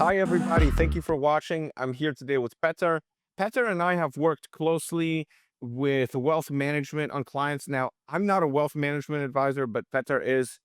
Hi, everybody. Thank you for watching. I'm here today with Petar. Petar and I have worked closely with wealth management on clients. Now, I'm not a wealth management advisor, but Petar is.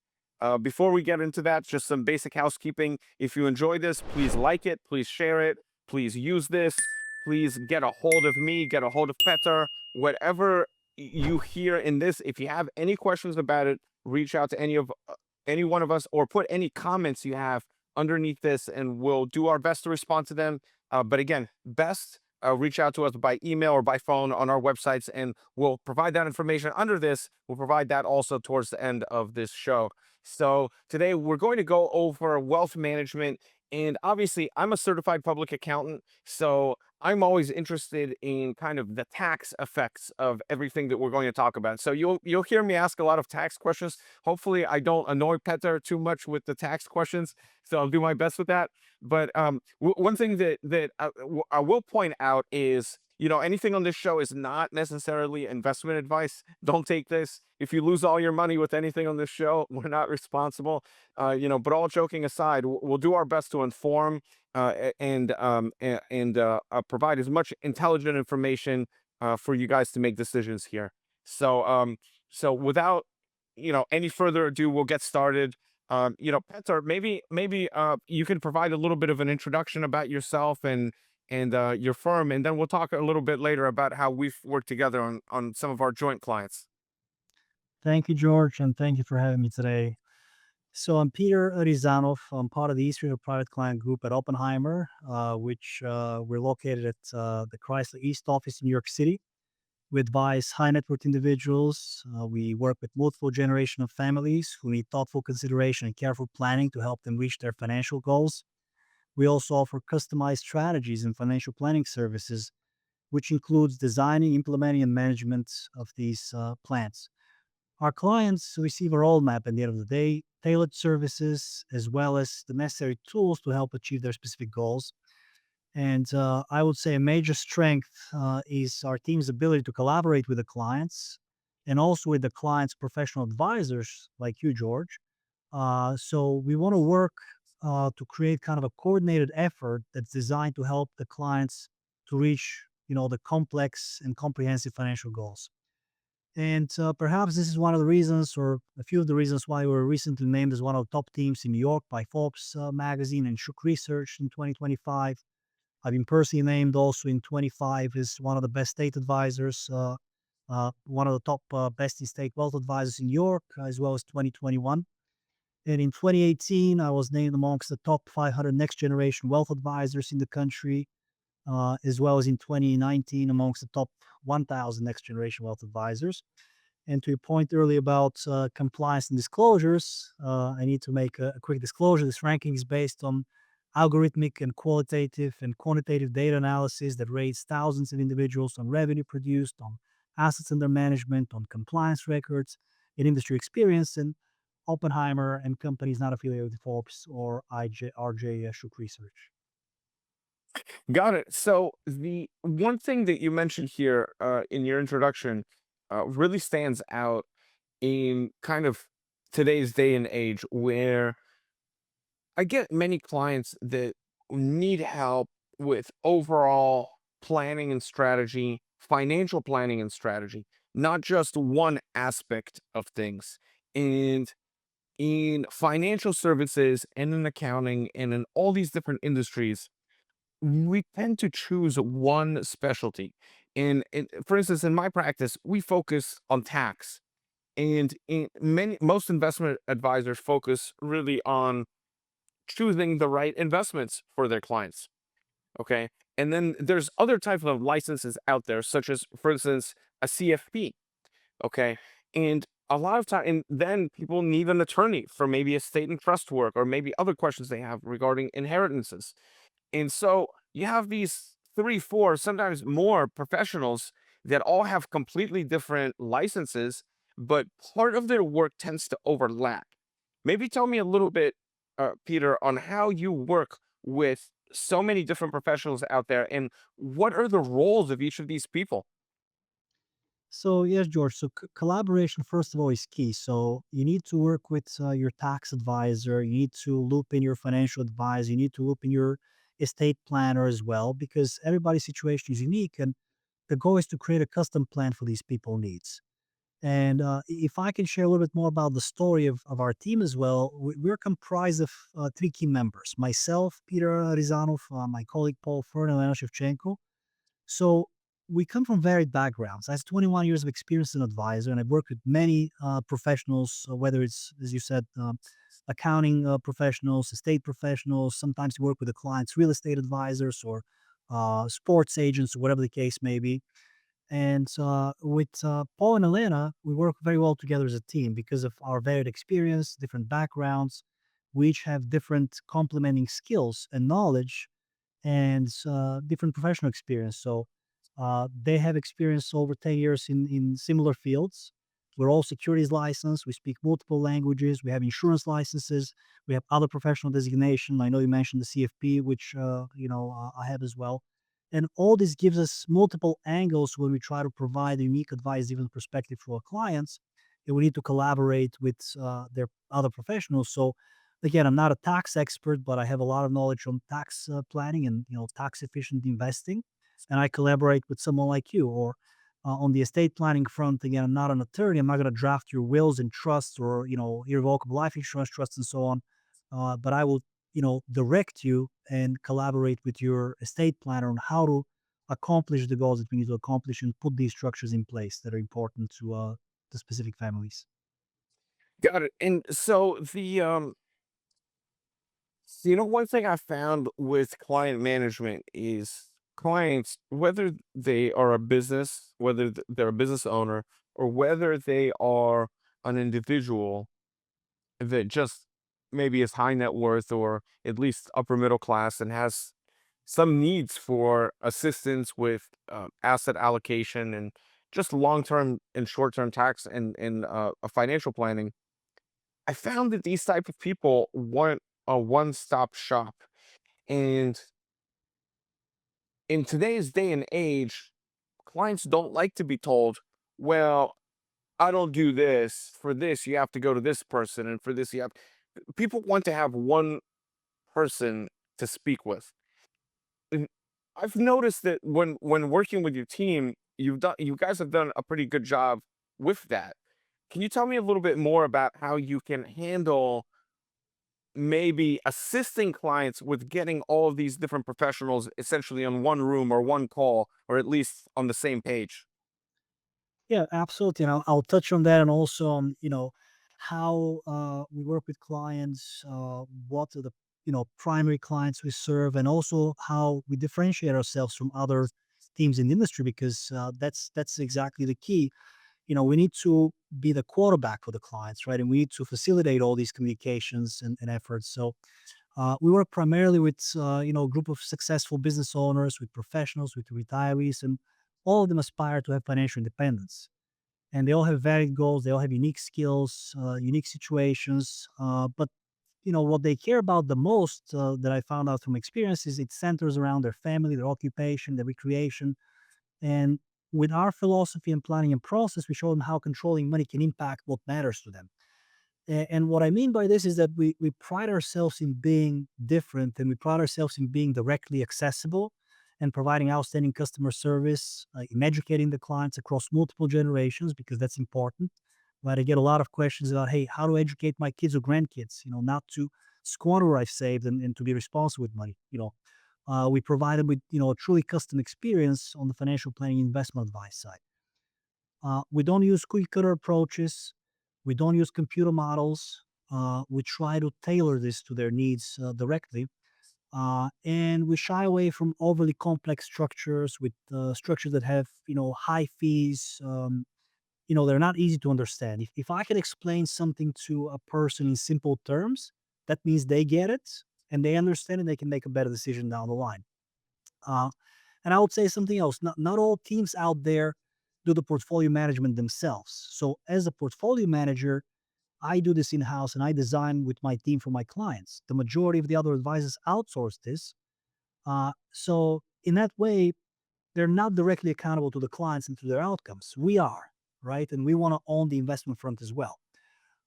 Before we get into that, just some basic housekeeping. If you enjoy this, please like it, please share it, please use this, please get a hold of me, get a hold of Petar. Whatever you hear in this, if you have any questions about it, reach out to any one of us or put any comments you have underneath this, and we'll do our best to respond to them. But again, best reach out to us by email or by phone on our websites, and we'll provide that information under this. We'll provide that also towards the end of this show. So today we're going to go over wealth management. And obviously, I'm a certified public accountant. So I'm always interested in kind of the tax effects of everything that we're going to talk about. So you'll hear me ask a lot of tax questions. Hopefully, I don't annoy Petar too much with the tax questions, so I'll do my best with that. But one thing that I will point out is, anything on this show is not necessarily investment advice. Don't take this. If you lose all your money with anything on this show, we're not responsible. But all joking aside, we'll do our best to inform and provide as much intelligent information for you guys to make decisions here. So without any further ado, we'll get started. Petar, maybe you can provide a little bit of an introduction about yourself and your firm, and then we'll talk a little bit later about how we've worked together on some of our joint clients. Thank you, George, and thank you for having me today. So I'm Peter Arizanov. I'm part of the Eastern Private Client Group at Oppenheimer, which we're located at the Chrysler East office in New York City. We advise high net worth individuals. We work with multiple generation of families who need thoughtful consideration and careful planning to help them reach their financial goals. We also offer customized strategies and financial planning services, which includes designing, implementing, and management of these plans. Our clients receive a roadmap at the end of the day, tailored services, as well as the necessary tools to help achieve their specific goals. And I would say a major strength is our team's ability to collaborate with the clients and also with the client's professional advisors like you, George. So we want to work to create kind of a coordinated effort that's designed to help the clients to reach, the complex and comprehensive financial goals. And perhaps this is one of the reasons, or a few of the reasons, why we were recently named as one of the top teams in New York by Forbes magazine and Shook Research in 2025. I've been personally named also in 25 as one of the best state advisors, one of the top best in state wealth advisors in New York, as well as 2021. And in 2018, I was named amongst the top 500 next generation wealth advisors in the country, as well as in 2019 amongst the top 1,000 next generation wealth advisors. And to your point earlier about compliance and disclosures, I need to make a quick disclosure. This ranking is based on algorithmic and qualitative and quantitative data analysis that rates thousands of individuals on revenue produced, on assets under management, on compliance records, and industry experience. And Oppenheimer and companies not affiliated with Forbes or RJ Shook Research. Got it. So the one thing that you mentioned here in your introduction really stands out in kind of today's day and age, where I get many clients that need help with overall planning and strategy, financial planning and strategy, not just one aspect of things. And in financial services and in accounting and in all these different industries, we tend to choose one specialty. And for instance, in my practice, we focus on tax. And most investment advisors focus really on choosing the right investments for their clients. Okay. And then there's other types of licenses out there, such as, for instance, a CFP. Okay. And a lot of time, and then people need an attorney for maybe estate and trust work, or maybe other questions they have regarding inheritances. And so you have these three, four, sometimes more professionals that all have completely different licenses, but part of their work tends to overlap. Maybe tell me a little bit, Peter, on how you work with so many different professionals out there, and what are the roles of each of these people? So yes, George. So collaboration, first of all, is key. So you need to work with your tax advisor. You need to loop in your financial advisor. You need to loop in your estate planner as well, because everybody's situation is unique, and the goal is to create a custom plan for these people needs. And if I can share a little bit more about the story of our team as well, we're comprised of three key members: myself, Peter Arizanov, my colleague Paul Fern, and Elena Shevchenko. So we come from varied backgrounds. I have 21 years of experience as an advisor, and I've worked with many professionals, whether it's, as you said, accounting professionals, estate professionals. Sometimes we work with the clients, real estate advisors, or sports agents, or whatever the case may be. And with Paul and Elena, we work very well together as a team because of our varied experience, different backgrounds. We each have different complementing skills and knowledge and different professional experience. So they have experience over 10 years in similar fields. We're all securities licensed. We speak multiple languages. We have insurance licenses. We have other professional designation. I know you mentioned the CFP, which I have as well. And all this gives us multiple angles when we try to provide a unique advice, different perspective for our clients. And we need to collaborate with their other professionals. So again, I'm not a tax expert, but I have a lot of knowledge on tax planning and tax efficient investing, and I collaborate with someone like you. Or on the estate planning front, again, I'm not an attorney. I'm not going to draft your wills and trusts or irrevocable life insurance trusts and so on. But I will direct you and collaborate with your estate planner on how to accomplish the goals that we need to accomplish and put these structures in place that are important to the specific families. Got it. And so one thing I found with client management is clients, whether they are a business, whether they're a business owner, or whether they are an individual that just maybe is high net worth or at least upper middle class and has some needs for assistance with asset allocation and just long-term and short-term tax and financial planning. I found that these type of people want a one-stop shop. And in today's day and age, clients don't like to be told, well, I don't do this. For this, you have to go to this person. And for this, you have people want to have one person to speak with. And I've noticed that when working with your team, you guys have done a pretty good job with that. Can you tell me a little bit more about how you can handle maybe assisting clients with getting all of these different professionals essentially on one room or one call, or at least on the same page? Yeah, absolutely. And I'll touch on that, and also on how we work with clients, what are the primary clients we serve, and also how we differentiate ourselves from other teams in the industry, because that's exactly the key. We need to be the quarterback for the clients, right? And we need to facilitate all these communications and efforts. So we work primarily with a group of successful business owners, with professionals, with retirees, and all of them aspire to have financial independence. And they all have varied goals. They all have unique skills, unique situations. But what they care about the most, that I found out from experience, is it centers around their family, their occupation, their recreation. And with our philosophy and planning and process, we show them how controlling money can impact what matters to them. And what I mean by this is that we pride ourselves in being different, and we pride ourselves in being directly accessible and providing outstanding customer service, in educating the clients across multiple generations, because that's important. Right? I get a lot of questions about, hey, how to educate my kids or grandkids, not to squander what I've saved, and to be responsible with money. We provide them with a truly custom experience on the financial planning and investment advice side. We don't use cookie cutter approaches. We don't use computer models. We try to tailor this to their needs directly. And we shy away from overly complex structures, with structures that have high fees. They're not easy to understand. If I can explain something to a person in simple terms, that means they get it and they understand, and they can make a better decision down the line. Uh, and I would say something else. Not all teams out there do the portfolio management themselves. So as a portfolio manager, I do this in house and I design with my team for my clients. The majority of the other advisors outsource this. So in that way, they're not directly accountable to the clients and to their outcomes. We are, right? And we want to own the investment front as well.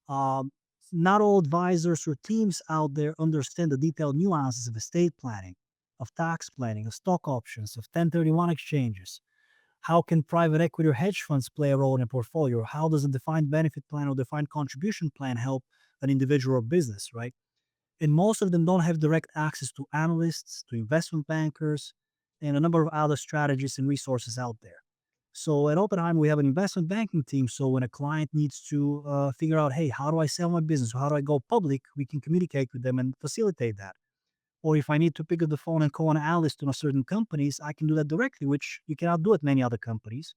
Um, Not all advisors or teams out there understand the detailed nuances of estate planning, of tax planning, of stock options, of 1031 exchanges. How can private equity or hedge funds play a role in a portfolio? How does a defined benefit plan or defined contribution plan help an individual or business, right? And most of them don't have direct access to analysts, to investment bankers, and a number of other strategists and resources out there. So at Oppenheimer, we have an investment banking team. So when a client needs to figure out, hey, how do I sell my business? How do I go public? We can communicate with them and facilitate that. Or if I need to pick up the phone and call an analyst on a certain companies, I can do that directly, which you cannot do at many other companies.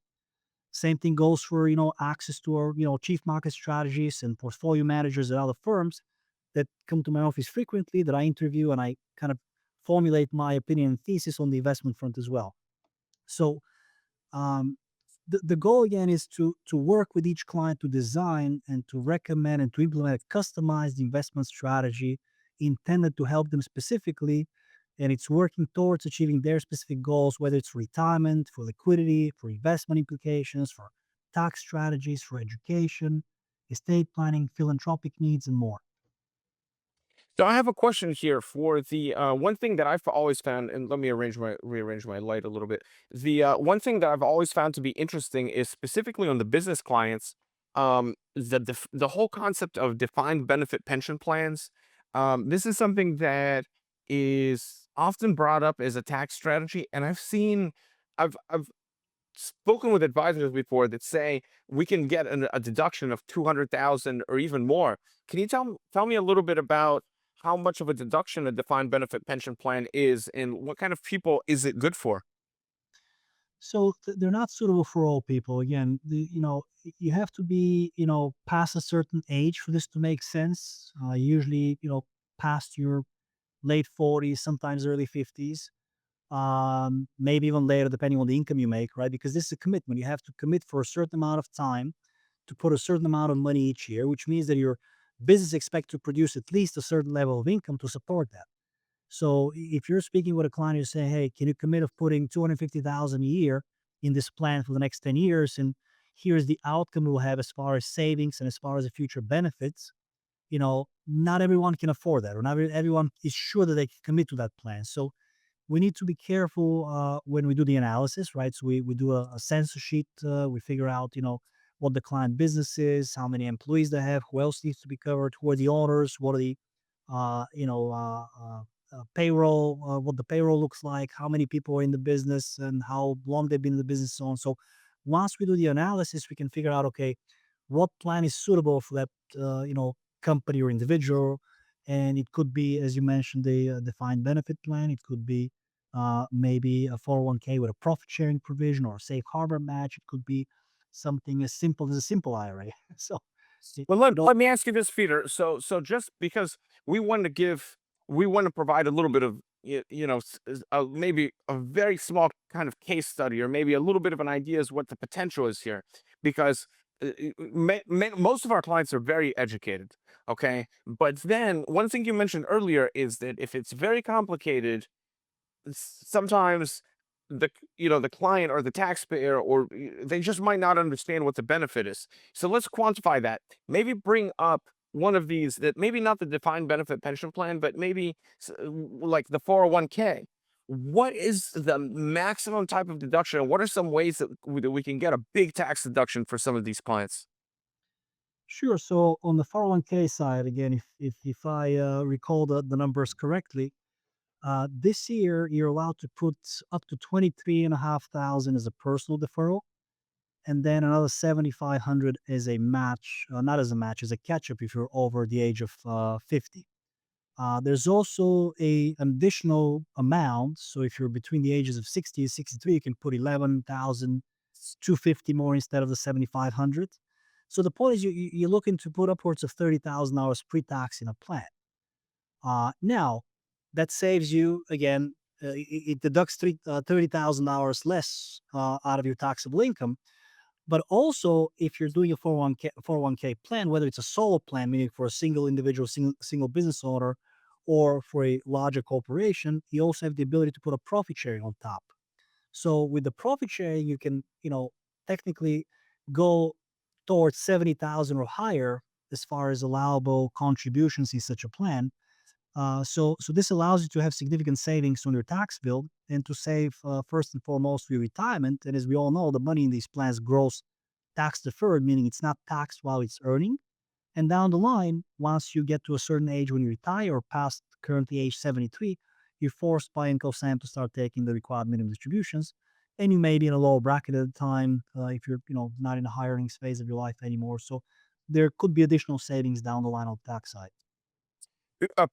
Same thing goes for, access to our, chief market strategists and portfolio managers at other firms that come to my office frequently that I interview and I kind of formulate my opinion and thesis on the investment front as well. So um, the goal again is to work with each client to design and to recommend and to implement a customized investment strategy intended to help them specifically, and it's working towards achieving their specific goals, whether it's retirement, for liquidity, for investment implications, for tax strategies, for education, estate planning, philanthropic needs, and more. So I have a question here for the one thing that I've always found, and let me rearrange my light a little bit. The one thing that I've always found to be interesting is specifically on the business clients, the whole concept of defined benefit pension plans. This is something that is often brought up as a tax strategy, and I've spoken with advisors before that say we can get a deduction of 200,000 or even more. Can you tell me a little bit about how much of a deduction a defined benefit pension plan is and what kind of people is it good for? So they're not suitable for all people. Again, you have to be, past a certain age for this to make sense. Usually, past your late 40s, sometimes early 50s, maybe even later, depending on the income you make, right? Because this is a commitment. You have to commit for a certain amount of time to put a certain amount of money each year, which means that your business expect to produce at least a certain level of income to support that. So if you're speaking with a client, you say, "Hey, can you commit of putting 250,000 a year in this plan for the next 10 years? And here's the outcome we'll have as far as savings and as far as the future benefits." Not everyone can afford that, or not everyone is sure that they can commit to that plan. So we need to be careful when we do the analysis, right? So we do a census sheet. We figure out, what the client business is, how many employees they have, who else needs to be covered, who are the owners, what are the, payroll, what the payroll looks like, how many people are in the business, and how long they've been in the business, so on. So once we do the analysis, we can figure out, okay, what plan is suitable for that, company or individual. And it could be, as you mentioned, the defined benefit plan. It could be maybe a 401k with a profit sharing provision or a safe harbor match. It could be something as simple as a simple IRA. So it, Well, it all, let me ask you this, Peter. So just because we want to give, we want to provide a little bit of, maybe a very small kind of case study, or maybe a little bit of an idea as what the potential is here, because most of our clients are very educated. Okay. But then one thing you mentioned earlier is that if it's very complicated, sometimes the client or the taxpayer they just might not understand what the benefit is. So let's quantify that. Maybe bring up one of these, that maybe not the defined benefit pension plan, but maybe like the 401k. What is the maximum type of deduction, and what are some ways that we can get a big tax deduction for some of these clients? sure. So on the 401k side, again, if I recall the numbers correctly, this year you're allowed to put up to 23,500 as a personal deferral, and then another 7,500 as a match, not as a match, as a catch up if you're over the age of 50. There's also an additional amount. So if you're between the ages of 60 and 63, you can put 11,250 more instead of the 7,500. So the point is you're looking to put upwards of $30,000 pre-tax in a plan. Now, that saves you, again, it deducts $30,000 less out of your taxable income. But also, if you're doing a 401k plan, whether it's a solo plan, meaning for a single individual, single business owner, or for a larger corporation, you also have the ability to put a profit sharing on top. So with the profit sharing, you can, technically go towards 70,000 or higher as far as allowable contributions in such a plan. So this allows you to have significant savings on your tax bill and to save first and foremost for your retirement. And as we all know, the money in these plans grows tax deferred, meaning it's not taxed while it's earning. And down the line, once you get to a certain age when you retire or past currently age 73, you're forced by Uncle Sam to start taking the required minimum distributions. And you may be in a lower bracket at the time if you're not in the high earnings phase of your life anymore. So there could be additional savings down the line on the tax side.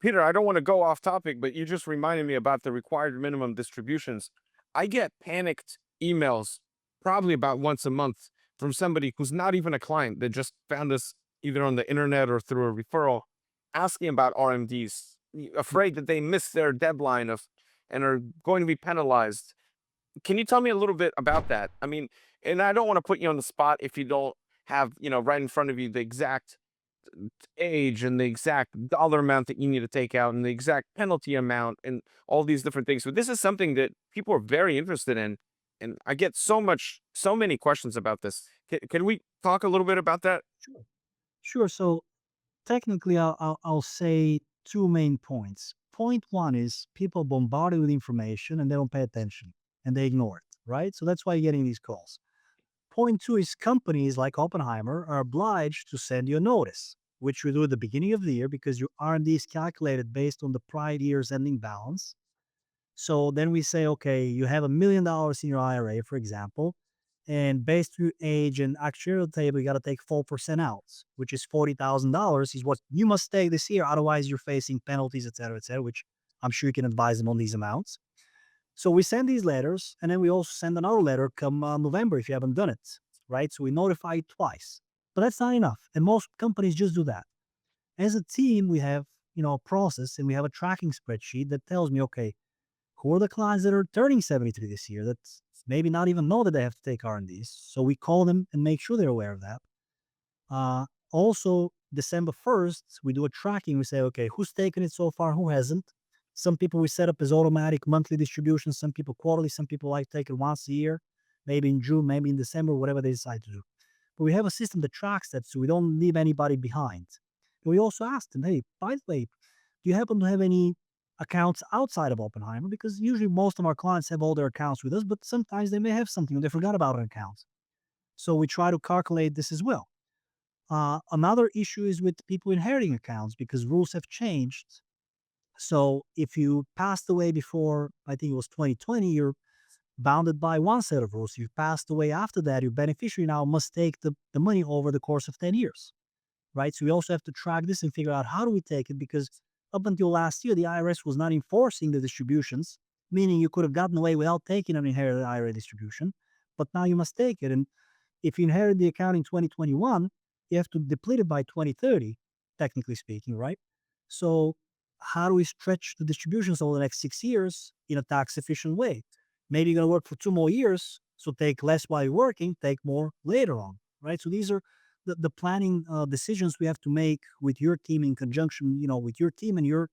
Peter, I don't want to go off topic, but you just reminded me about the required minimum distributions. I get panicked emails probably about once a month from somebody who's not even a client that just found us either on the internet or through a referral asking about RMDs, afraid that they missed their deadline of and are going to be penalized. Can you tell me a little bit about that? I mean, and I don't want to put you on the spot if you don't have, right in front of you the exact age and the exact dollar amount that you need to take out and the exact penalty amount and all these different things. But this is something that people are very interested in. And I get so many questions about this. Can we talk a little bit about that? Sure. Sure. So technically, I'll say two main points. Point one is people bombarded with information and they don't pay attention and they ignore it, right? So that's why you're getting these calls. Point two is companies like Oppenheimer are obliged to send you a notice, which we do at the beginning of the year because your R&D is calculated based on the prior year's ending balance. So then we say, okay, you have $1 million in your IRA, for example, and based on your age and actuarial table, you got to take 4% out, which is $40,000 is what you must take this year. Otherwise, you're facing penalties, et cetera, which I'm sure you can advise them on these amounts. So we send these letters, and then we also send another letter come November if you haven't done it, right? So we notify you twice, but that's not enough, and most companies just do that. As a team, we have a process, and we have a tracking spreadsheet that tells me, okay, who are the clients that are turning 73 this year that maybe not even know that they have to take R&Ds. So we call them and make sure they're aware of that. Also, December 1st, we do a tracking. We say, okay, who's taken it so far, who hasn't? Some people we set up as automatic monthly distribution, some people quarterly, some people like take it once a year, maybe in June, maybe in December, whatever they decide to do. But we have a system that tracks that so we don't leave anybody behind. And we also ask them, hey, by the way, do you happen to have any accounts outside of Oppenheimer? Because usually most of our clients have all their accounts with us, but sometimes they may have something or they forgot about an account. So we try to calculate this as well. Another issue is with people inheriting accounts because rules have changed. So if you passed away before, I think it was 2020, you're bounded by one set of rules. If you passed away after that, your beneficiary now must take the money over the course of 10 years, right? So we also have to track this and figure out how do we take it because up until last year, the IRS was not enforcing the distributions, meaning you could have gotten away without taking an inherited IRA distribution, but now you must take it. And if you inherit the account in 2021, you have to deplete it by 2030, technically speaking, right? So how do we stretch the distributions over the next 6 years in a tax efficient way? Maybe you're going to work for 2 more years, so take less while you're working, take more later on, right? So these are the planning decisions we have to make with your team in conjunction, with your team and your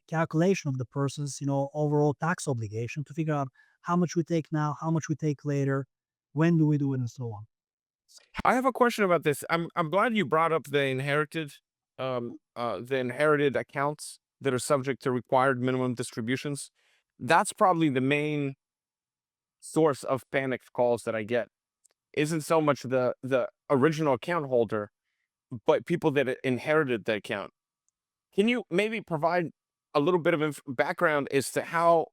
calculation of the person's, overall tax obligation to figure out how much we take now, how much we take later, when do we do it, and so on. I have a question about this. I'm glad you brought up the inherited accounts that are subject to required minimum distributions. That's probably the main source of panicked calls that I get. Isn't so much the original account holder, but people that inherited the account. Can you maybe provide a little bit of background as to how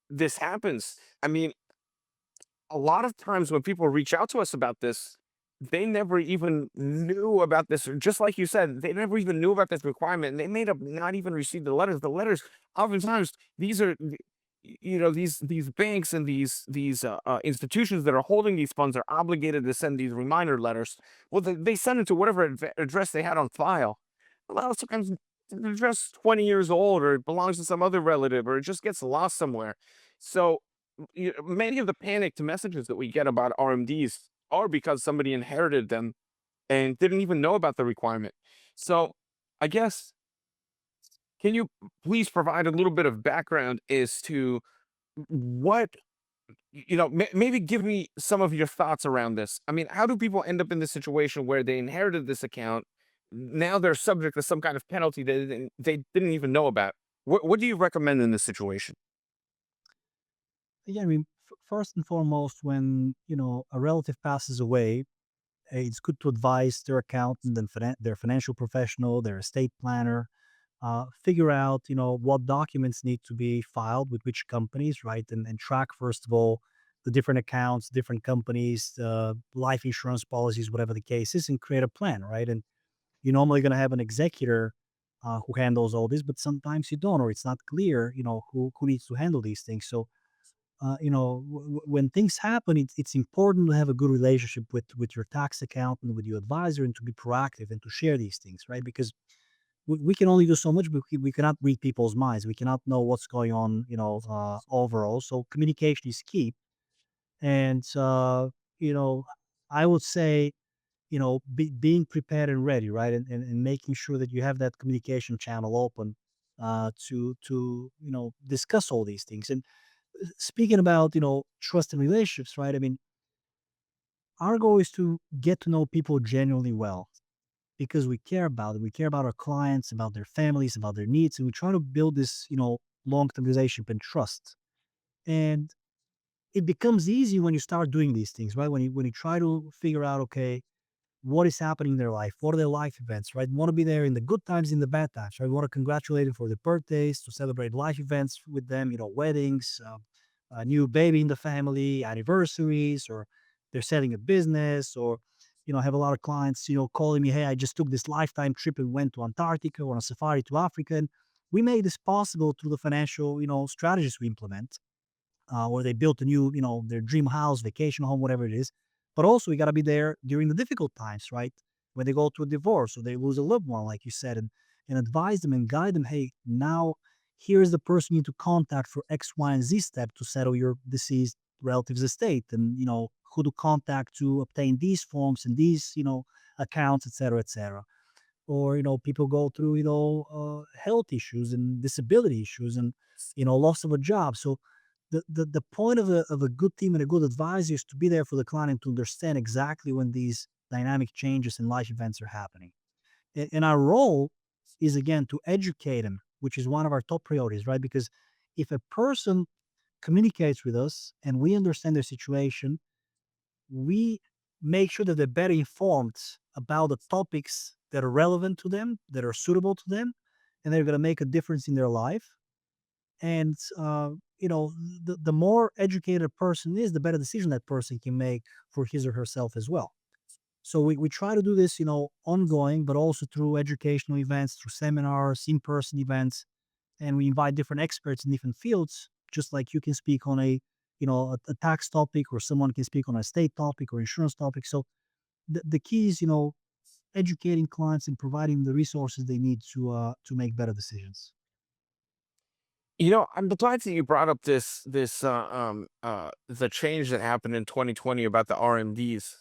this happens? I mean, a lot of times when people reach out to us about this, they never even knew about this. Or just like you said, they never even knew about this requirement. And they made up not even receive the letters. The letters, oftentimes, these are, these banks and these institutions that are holding these funds are obligated to send these reminder letters. Well, they send it to whatever address they had on file. A lot of times, the address 20 years old, or it belongs to some other relative, or it just gets lost somewhere. So many of the panicked messages that we get about RMDs are because somebody inherited them and didn't even know about the requirement. So I guess, can you please provide a little bit of background as to what maybe give me some of your thoughts around this. I mean, how do people end up in this situation where they inherited this account? Now they're subject to some kind of penalty that they didn't even know about. What do you recommend in this situation? Yeah, I mean, first and foremost, when a relative passes away, it's good to advise their accountant and their financial professional, their estate planner, figure out what documents need to be filed with which companies, right? And track first of all the different accounts, different companies, life insurance policies, whatever the case is, and create a plan, right? And you're normally going to have an executor who handles all this, but sometimes you don't, or it's not clear, who needs to handle these things. So when things happen, it's important to have a good relationship with your tax accountant, with your advisor, and to be proactive and to share these things, right? Because we can only do so much, but we cannot read people's minds. We cannot know what's going on, overall. So communication is key. And you know, I would say, being prepared and ready, right, and making sure that you have that communication channel open to discuss all these things. And speaking about trust and relationships, right? I mean, our goal is to get to know people genuinely well because we care about them. We care about our clients, about their families, about their needs, and we try to build this long-term relationship and trust. And it becomes easy when you start doing these things, right? When you try to figure out, okay, what is happening in their life, what are their life events, right? We want to be there in the good times, in the bad times, right? We want to congratulate them for their birthdays, to celebrate life events with them, weddings, a new baby in the family, anniversaries, or they're setting a business, or I have a lot of clients, calling me, hey, I just took this lifetime trip and went to Antarctica or on a safari to Africa, and we made this possible through the financial, strategies we implement, or they built a new, their dream house, vacation home, whatever it is. But also, we got to be there during the difficult times, right? When they go through a divorce or they lose a loved one, like you said, and advise them and guide them. Hey, now here's the person you need to contact for X, Y, and Z step to settle your deceased relative's estate, and who to contact to obtain these forms and these, accounts, etc., etc. Or people go through health issues and disability issues and loss of a job. So the point of a good team and a good advisor is to be there for the client and to understand exactly when these dynamic changes in life events are happening. And our role is again to educate them, which is one of our top priorities, right? Because if a person communicates with us and we understand their situation, we make sure that they're better informed about the topics that are relevant to them, that are suitable to them, and they're going to make a difference in their life. And the more educated a person is, the better decision that person can make for his or herself as well. So we try to do this, ongoing, but also through educational events, through seminars, in-person events, and we invite different experts in different fields, just like you can speak on a tax topic, or someone can speak on a state topic or insurance topic. So the key is, educating clients and providing the resources they need to make better decisions. I'm glad that you brought up the change that happened in 2020 about the RMDs,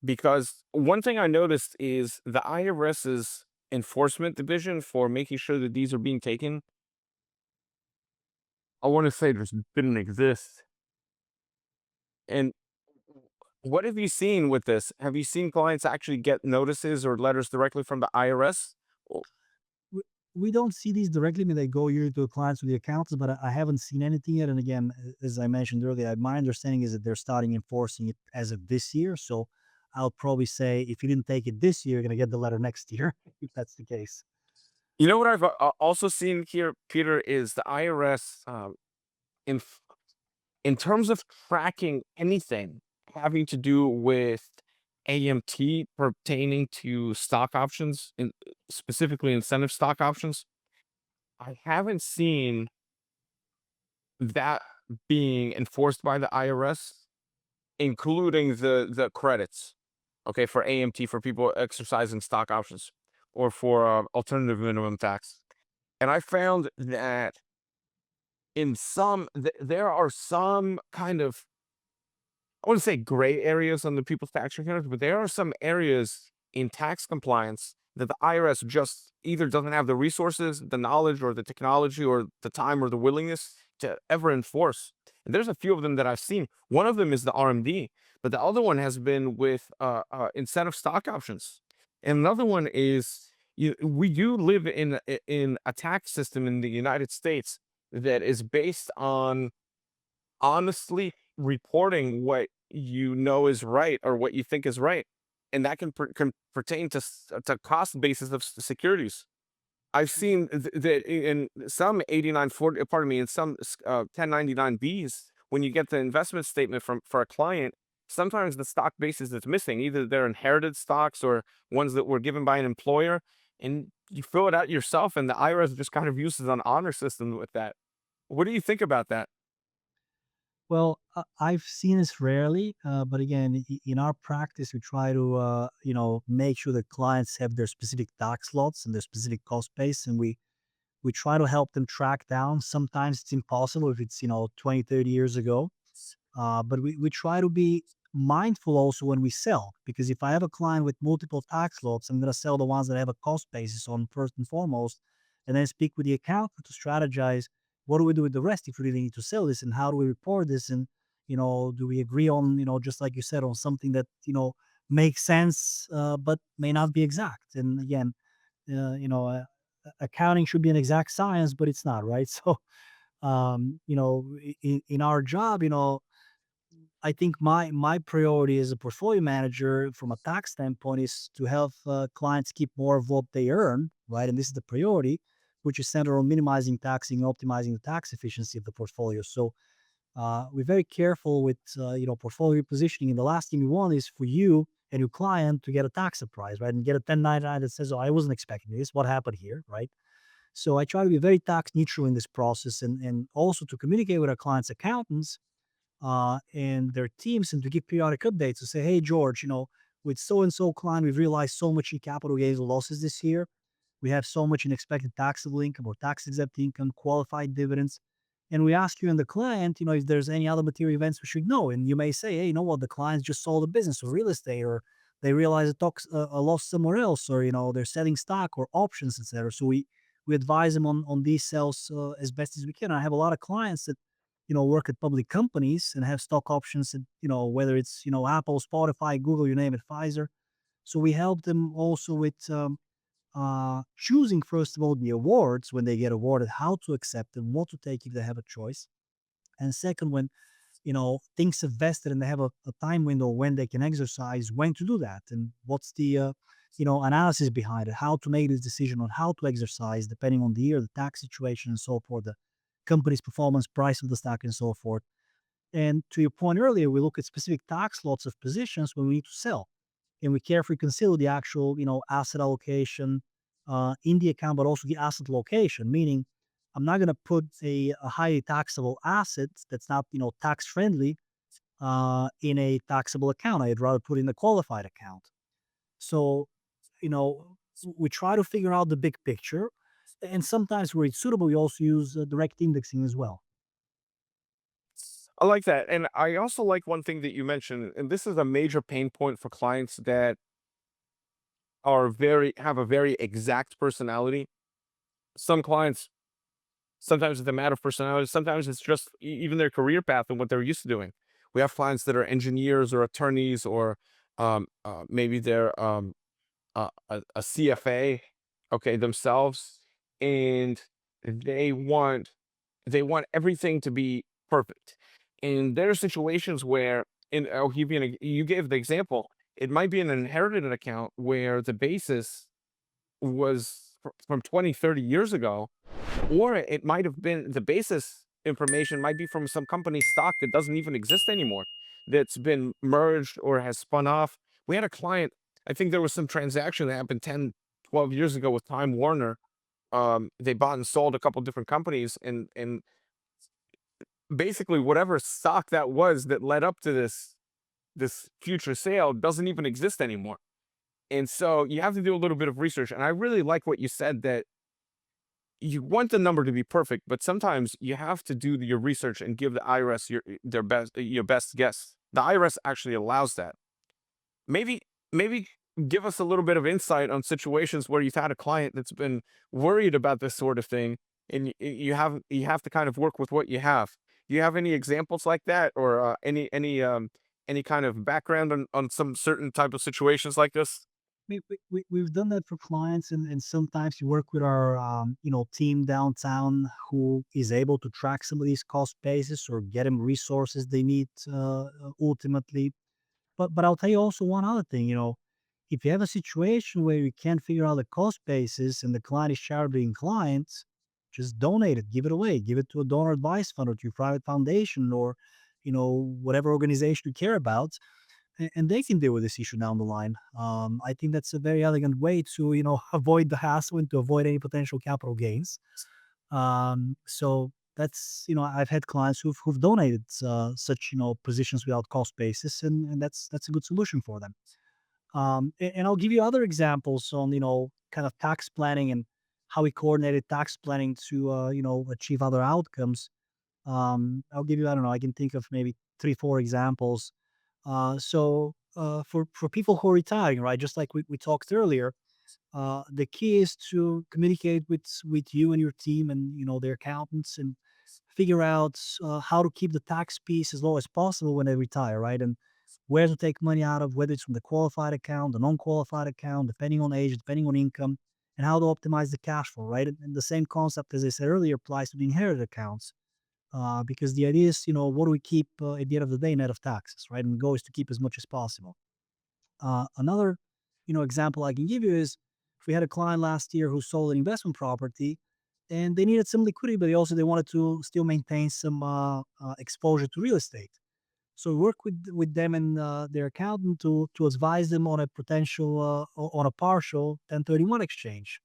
because one thing I noticed is the IRS's enforcement division for making sure that these are being taken. I want to say just didn't exist. And what have you seen with this? Have you seen clients actually get notices or letters directly from the IRS? Oh, we, we don't see these directly when they go usually to the clients with the accounts, but I haven't seen anything yet. And again, as I mentioned earlier, my understanding is that they're starting enforcing it as of this year. So I'll probably say if you didn't take it this year, you're going to get the letter next year, if that's the case. You know what I've also seen here, Peter, is the IRS in in terms of tracking anything having to do with AMT pertaining to stock options, specifically incentive stock options. I haven't seen that being enforced by the IRS, including the credits, okay, for AMT for people exercising stock options or for alternative minimum tax. And I found that there are some kind of, I wouldn't say gray areas on the people's tax returns, but there are some areas in tax compliance that the IRS just either doesn't have the resources, the knowledge, or the technology, or the time, or the willingness to ever enforce. And there's a few of them that I've seen. One of them is the RMD, but the other one has been with incentive stock options. And another one is, we do live in a tax system in the United States that is based on honestly reporting what you know is right or what you think is right, and that can pertain to to cost basis of securities. I've seen that in some 8940, pardon me, in some 1099-Bs, when you get the investment statement from for a client, sometimes the stock basis is missing. Either they're inherited stocks or ones that were given by an employer, and you fill it out yourself, and the IRS just kind of uses an honor system with that. What do you think about that? Well, I've seen this rarely, but again, in our practice, we try to, make sure that clients have their specific tax lots and their specific cost base, and we try to help them track down. Sometimes it's impossible if it's 20, 30 years ago. But we try to be mindful also when we sell, because if I have a client with multiple tax lots, I'm going to sell the ones that have a cost basis on first and foremost, and then speak with the accountant to strategize what do we do with the rest if we really need to sell this, and how do we report this, and do we agree on just like you said, on something that makes sense, but may not be exact. And again, accounting should be an exact science, but it's not, right? So in our job, I think my priority as a portfolio manager from a tax standpoint is to help clients keep more of what they earn, right? And this is the priority, which is centered on minimizing taxing and optimizing the tax efficiency of the portfolio. So we're very careful with portfolio positioning. And the last thing we want is for you and your client to get a tax surprise, right? And get a 1099 that says, "Oh, I wasn't expecting this. What happened here?" Right? So I try to be very tax neutral in this process, and also to communicate with our clients' accountants and their teams, and to give periodic updates to say, "Hey, George, with so and so client, we've realized so much in capital gains and losses this year. We have so much in expected taxable income or tax exempt income, qualified dividends. And we ask you and the client, if there's any other material events we should know." And you may say, "Hey, you know what? The clients just sold a business or real estate, or they realize a loss somewhere else, or they're selling stock or options, etc." So we advise them on these sales as best as we can. I have a lot of clients that work at public companies and have stock options, and whether it's Apple, Spotify, Google, you name it, Pfizer. So we help them also with choosing, first of all, the awards when they get awarded, how to accept them, what to take if they have a choice. And second, when things have vested and they have a time window when they can exercise, when to do that, and what's the analysis behind it, how to make this decision on how to exercise depending on the year, the tax situation, and so forth, the company's performance, price of the stock, and so forth. And to your point earlier, we look at specific tax lots of positions when we need to sell, and we carefully consider the actual, asset allocation in the account, but also the asset location. Meaning, I'm not going to put a highly taxable asset that's not, tax friendly in a taxable account. I'd rather put in a qualified account. So, we try to figure out the big picture, and sometimes where it's suitable, we also use direct indexing as well. I like that. And I also like one thing that you mentioned, and this is a major pain point for clients that have a very exact personality. Some clients, sometimes it's a matter of personality, sometimes it's just even their career path and what they're used to doing. We have clients that are engineers or attorneys, or maybe they're a CFA, okay, themselves, and they want they want everything to be perfect. And there are situations where, I'll give you you gave the example. It might be an inherited account where the basis was from 20, 30 years ago, or it might have been the basis information might be from some company stock that doesn't even exist anymore, that's been merged or has spun off. We had a client, I think there was some transaction that happened 10, 12 years ago with Time Warner. They bought and sold a couple different companies, and basically whatever stock that was that led up to this future sale doesn't even exist anymore. And so you have to do a little bit of research. And I really like what you said, that you want the number to be perfect, but sometimes you have to do your research and give the IRS your best guess. The IRS actually allows that. Maybe give us a little bit of insight on situations where you've had a client that's been worried about this sort of thing, and you have to kind of work with what you have. Do you have any examples like that, or any kind of background on some certain type of situations like this? We've done that for clients, and sometimes we work with our team downtown who is able to track some of these cost bases or get them resources they need ultimately. But I'll tell you also one other thing. If you have a situation where you can't figure out the cost basis and the client is charitably inclined, just donate it, give it away, give it to a donor advised fund or to your private foundation or whatever organization you care about, and they can deal with this issue down the line. I think that's a very elegant way to avoid the hassle and to avoid any potential capital gains. So that's I've had clients who've donated such positions without cost basis, and that's a good solution for them. And I'll give you other examples on kind of tax planning and how we coordinated tax planning to achieve other outcomes. I'll give you, I don't know, I can think of maybe 3, 4 examples. For people who are retiring, right, just like we talked earlier, the key is to communicate with you and your team and their accountants and figure out how to keep the tax piece as low as possible when they retire, right? And where to take money out of, whether it's from the qualified account, the non-qualified account, depending on age, depending on income, and how to optimize the cash flow, right? And the same concept, as I said earlier, applies to the inherited accounts. Because the idea is, what do we keep at the end of the day net of taxes, right? And the goal is to keep as much as possible. Another, example I can give you is if we had a client last year who sold an investment property and they needed some liquidity, but they wanted to still maintain some exposure to real estate. So we work with them and their accountant to advise them on a potential on a partial 1031 exchange,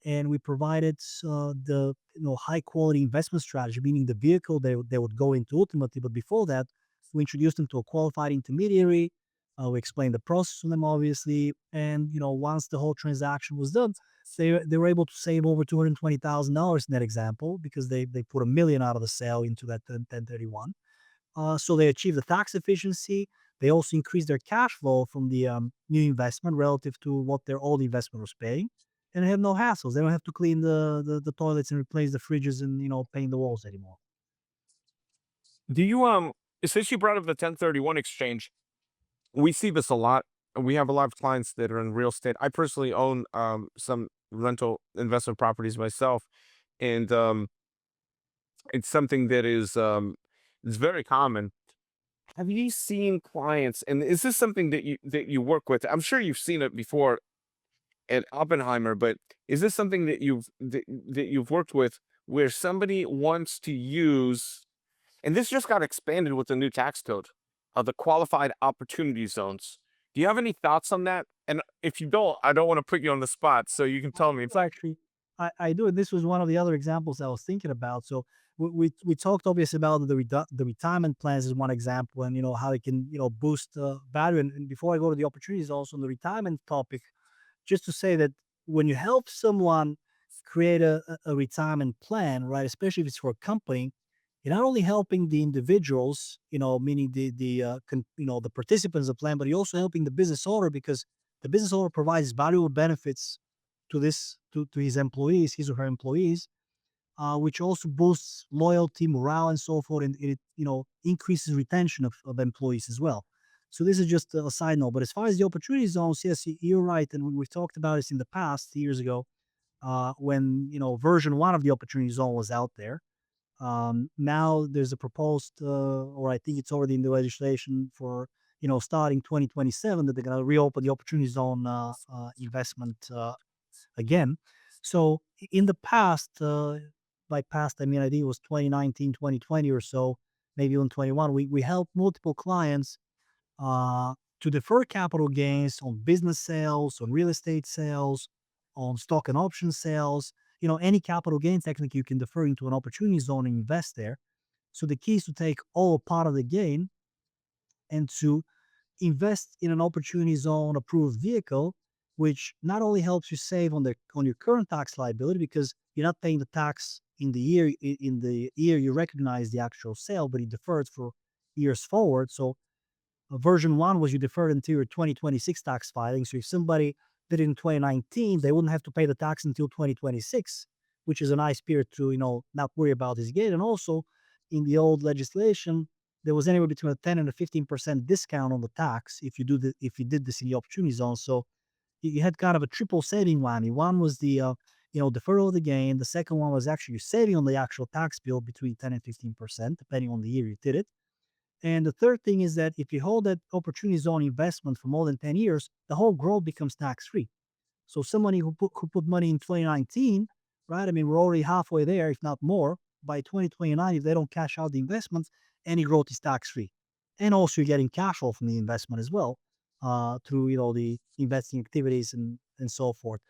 and we provided the high quality investment strategy, meaning the vehicle they would go into ultimately. But before that, we introduced them to a qualified intermediary. We explained the process to them, obviously, and once the whole transaction was done, they were able to save over $220,000 in that example because they put 1 million out of the sale into that 1031. So they achieve the tax efficiency. They also increase their cash flow from the new investment relative to what their old investment was paying, and they have no hassles. They don't have to clean the toilets and replace the fridges and paint the walls anymore. Do you since you brought up the 1031 exchange, we see this a lot. And we have a lot of clients that are in real estate. I personally own some rental investment properties myself, and it's something that is very common. Have you seen clients, and is this something that you work with? I'm sure you've seen it before at Oppenheimer, but is this something that you've worked with where somebody wants to use, and this just got expanded with the new tax code, the qualified opportunity zones. Do you have any thoughts on that? And if you don't, I don't want to put you on the spot, so you can I tell me. do actually. I do. And this was one of the other examples I was thinking about. So we talked obviously about the retirement plans is one example, and how it can boost value. And before I go to the opportunities, also on the retirement topic, just to say that when you help someone create a retirement plan, right, especially if it's for a company, you're not only helping the individuals, meaning the participants of the plan, but you're also helping the business owner because the business owner provides valuable benefits to his employees, his or her employees, which also boosts loyalty, morale, and so forth, and it increases retention of employees as well. So this is just a side note. But as far as the opportunity zones, yes, you're right, and we've talked about this in the past years ago when version one of the opportunity zone was out there. Now there's a proposed, or I think it's already in the legislation for starting 2027 that they're going to reopen the opportunity zone investment again. So in the past, by past I mean I think it was 2019, 2020 or so, maybe even 21. We helped multiple clients to defer capital gains on business sales, on real estate sales, on stock and option sales. Any capital gain technically you can defer into an opportunity zone and invest there. So the key is to take all or part of the gain and to invest in an opportunity zone approved vehicle, which not only helps you save on your current tax liability because you're not paying the tax in the year you recognize the actual sale, but it defers for years forward. So version one was you deferred until your 2026 tax filing. So if somebody did it in 2019, they wouldn't have to pay the tax until 2026. which is a nice period to, not worry about this gain. And also, in the old legislation, there was anywhere between a 10 and a 15% discount on the tax if you did this in the opportunity zone. So you had kind of a triple saving whammy. One was the deferral of the gain. The second one was actually saving on the actual tax bill between 10 and 15%, depending on the year you did it. And the third thing is that if you hold that opportunity zone investment for more than 10 years, the whole growth becomes tax free. So somebody who put money in 2019, right? I mean, we're already halfway there, if not more. By 2029, if they don't cash out the investments, any growth is tax free, and also you're getting cash flow from the investment as well, through the investing activities and so forth.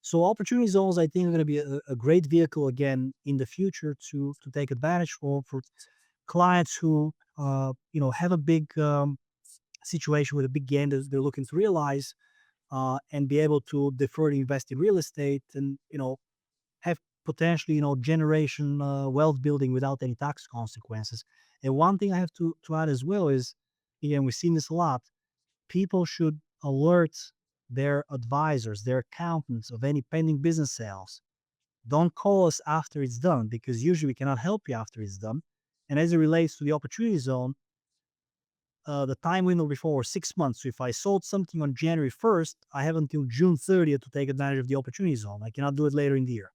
So opportunity zones, I think, are going to be a great vehicle again in the future to take advantage for clients who have a big situation with a big gain that they're looking to realize, and be able to defer to invest in real estate and have potentially generation wealth building without any tax consequences. And one thing I have to add as well is, again, we've seen this a lot. People should alert their advisors, their accountants, of any pending business sales. Don't call us after it's done, because usually we cannot help you after it's done. And as it relates to the opportunity zone, the time window before was 6 months. So if I sold something on January 1st, I have until June 30th to take advantage of the opportunity zone. I cannot do it later in the year.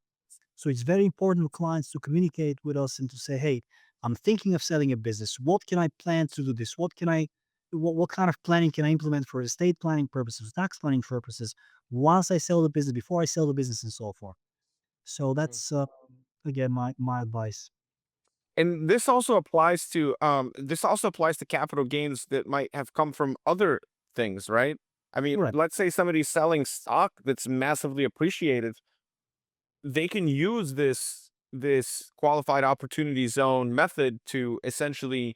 So it's very important for clients to communicate with us and to say, hey, I'm thinking of selling a business. What can I plan to do this? What kind of planning can I implement for estate planning purposes, tax planning purposes, once I sell the business, before I sell the business, and so forth. So that's, again, my advice. And this also applies to capital gains that might have come from other things, right? I mean, Correct. let's say somebody's selling stock that's massively appreciated. They can use this qualified opportunity zone method to essentially,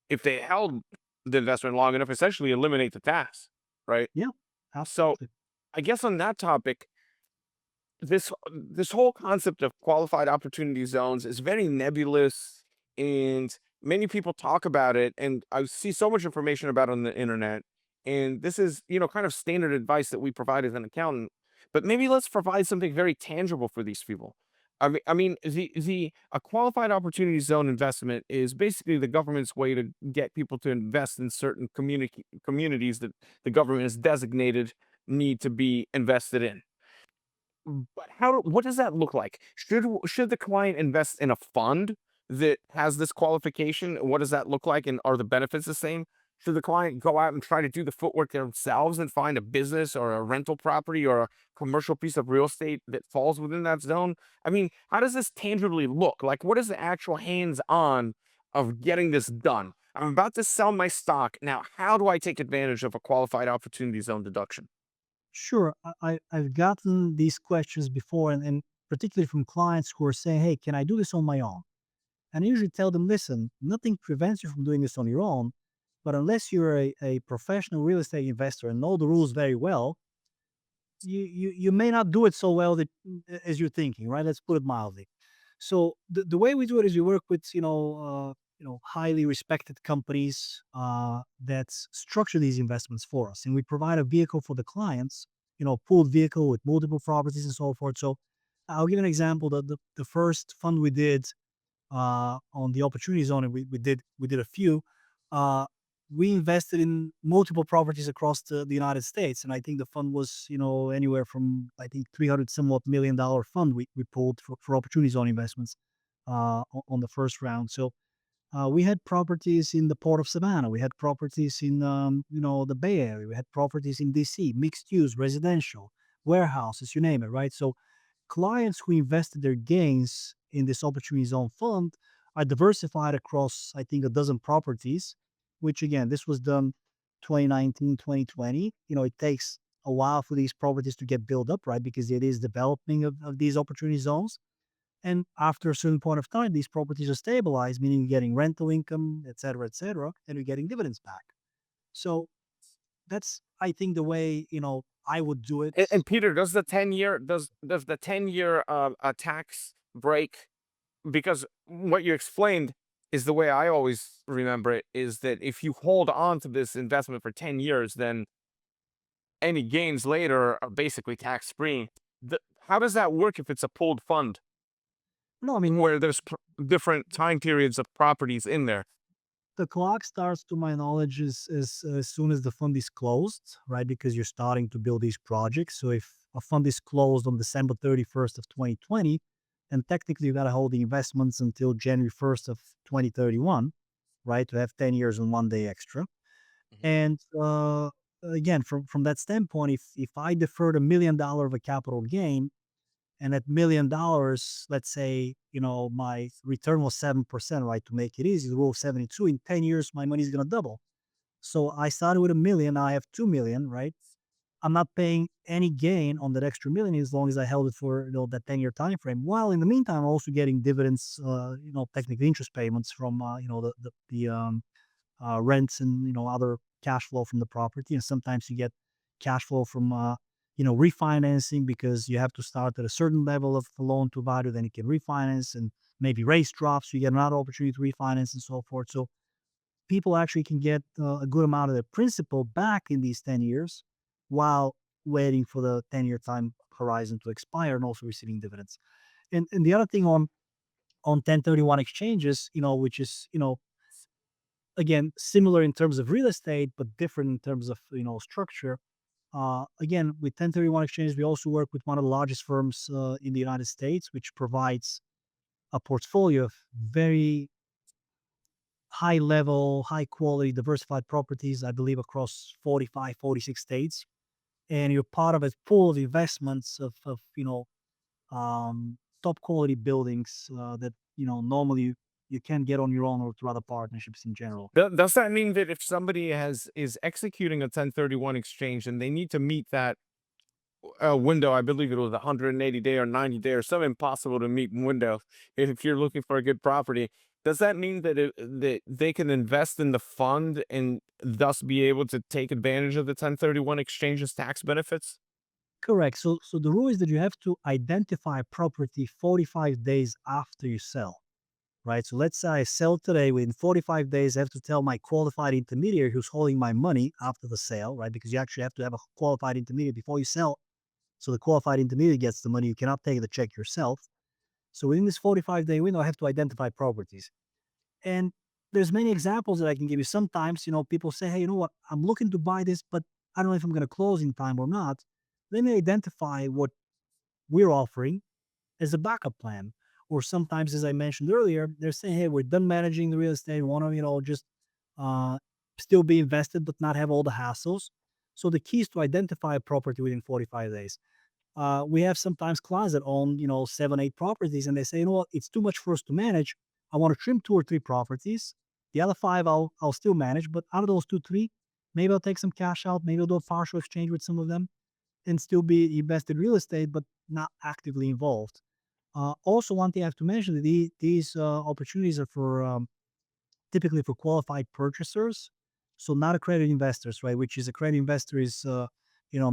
if they held the investment long enough, essentially eliminate the tax, right? Yeah, So absolutely. I guess on that topic, this whole concept of qualified opportunity zones is very nebulous, and many people talk about it, and I see so much information about it on the internet. And this is, kind of standard advice that we provide as an accountant. But maybe let's provide something very tangible for these people. I mean, the a qualified opportunity zone investment is basically the government's way to get people to invest in certain communities that the government has designated need to be invested in. But what does that look like? Should the client invest in a fund that has this qualification? What does that look like, and are the benefits the same? Should the client go out and try to do the footwork themselves and find a business or a rental property or a commercial piece of real estate that falls within that zone? I mean, how does this tangibly look? Like, what is the actual hands-on of getting this done? I'm about to sell my stock. Now, how do I take advantage of a qualified opportunity zone deduction? Sure. I've gotten these questions before, and particularly from clients who are saying, hey, can I do this on my own? And I usually tell them, listen, nothing prevents you from doing this on your own, but unless you're a professional real estate investor and know the rules very well, you may not do it so well as you're thinking, right? Let's put it mildly. So the way we do it is we work with highly respected companies that structure these investments for us, and we provide a vehicle for the clients, pooled vehicle with multiple properties and so forth. So I'll give an example. The first fund we did on the opportunity zone, and we did a few. Uh, we invested in multiple properties across the United States, and I think the fund was anywhere from, I think, 300 somewhat $1 million fund we pulled for opportunity zone investments on the first round. So we had properties in the port of Savannah, we had properties in the Bay Area, we had properties in DC, mixed use, residential, warehouses, you name it, right? So clients who invested their gains in this opportunity zone fund are diversified across, I think, a dozen properties, which again, this was done 2019, 2020. It takes a while for these properties to get built up, right? Because it is developing of these opportunity zones. And after a certain point of time, these properties are stabilized, meaning you're getting rental income, et cetera, and you're getting dividends back. So that's, I think, the way, I would do it. And Peter, does the 10-year tax break? Because what you explained is the way I always remember it, is that if you hold on to this investment for 10 years, then any gains later are basically tax free. How does that work if it's a pooled fund? No, I mean, where there's different time periods of properties in there. the clock starts, to my knowledge, is as soon as the fund is closed, right? Because you're starting to build these projects. So if a fund is closed on December 31st of 2020, then technically you got to hold the investments until January 1st of 2031, right? To have 10 years and 1 day extra. Mhm. And again, from that standpoint, if I deferred $1 million of a capital gain, and at $1 million, let's say, my return was 7%, right? To make it easy, the rule of 72, in 10 years, my money is going to double. So I started with a million, now I have 2 million, right? I'm not paying any gain on that extra million as long as I held it for that 10-year time frame. While in the meantime, I'm also getting dividends, technically interest payments from the rents and other cash flow from the property. And sometimes you get cash flow from refinancing, because you have to start at a certain level of loan to value, then you can refinance, and maybe rates drop, so you get another opportunity to refinance and so forth. So people actually can get a good amount of their principal back in these 10 years while waiting for the 10-year time horizon to expire and also receiving dividends. And the other thing on 1031 exchanges, which is, again, similar in terms of real estate, but different in terms of, structure. Again, with 1031 exchanges, we also work with one of the largest firms in the United States, which provides a portfolio of very high level, high quality, diversified properties, I believe across 45, 46 states. And you're part of a pool of investments of top quality buildings that, normally you can't get on your own or through other partnerships in general. Does that mean that if somebody is executing a 1031 exchange and they need to meet that window, I believe it was 180-day or 90-day or some impossible to meet window, if you're looking for a good property, does that mean that that they can invest in the fund and thus be able to take advantage of the 1031 exchange's tax benefits? Correct. So the rule is that you have to identify a property 45 days after you sell, right? So let's say I sell today. Within 45 days, I have to tell my qualified intermediary who's holding my money after the sale, right? Because you actually have to have a qualified intermediary before you sell. So the qualified intermediary gets the money. You cannot take the check yourself. So within this 45-day window, I have to identify properties. And there's many examples that I can give you. Sometimes, people say, hey, you know what? I'm looking to buy this, but I don't know if I'm going to close in time or not. Let me identify what we're offering as a backup plan. Or sometimes, as I mentioned earlier, they're saying, hey, we're done managing the real estate. We want to, just uh, still be invested, but not have all the hassles. So the key is to identify a property within 45 days. We have sometimes clients that own, 7, 8 properties, and they say, you know what, it's too much for us to manage. I want to trim 2 or 3 properties. The other five I'll still manage, but out of those 2, 3, maybe I'll take some cash out. Maybe I'll do a partial exchange with some of them and still be invested in real estate, but not actively involved. Also, one thing I have to mention: these opportunities are for typically for qualified purchasers, so not accredited investors, right? Which is accredited investor is $1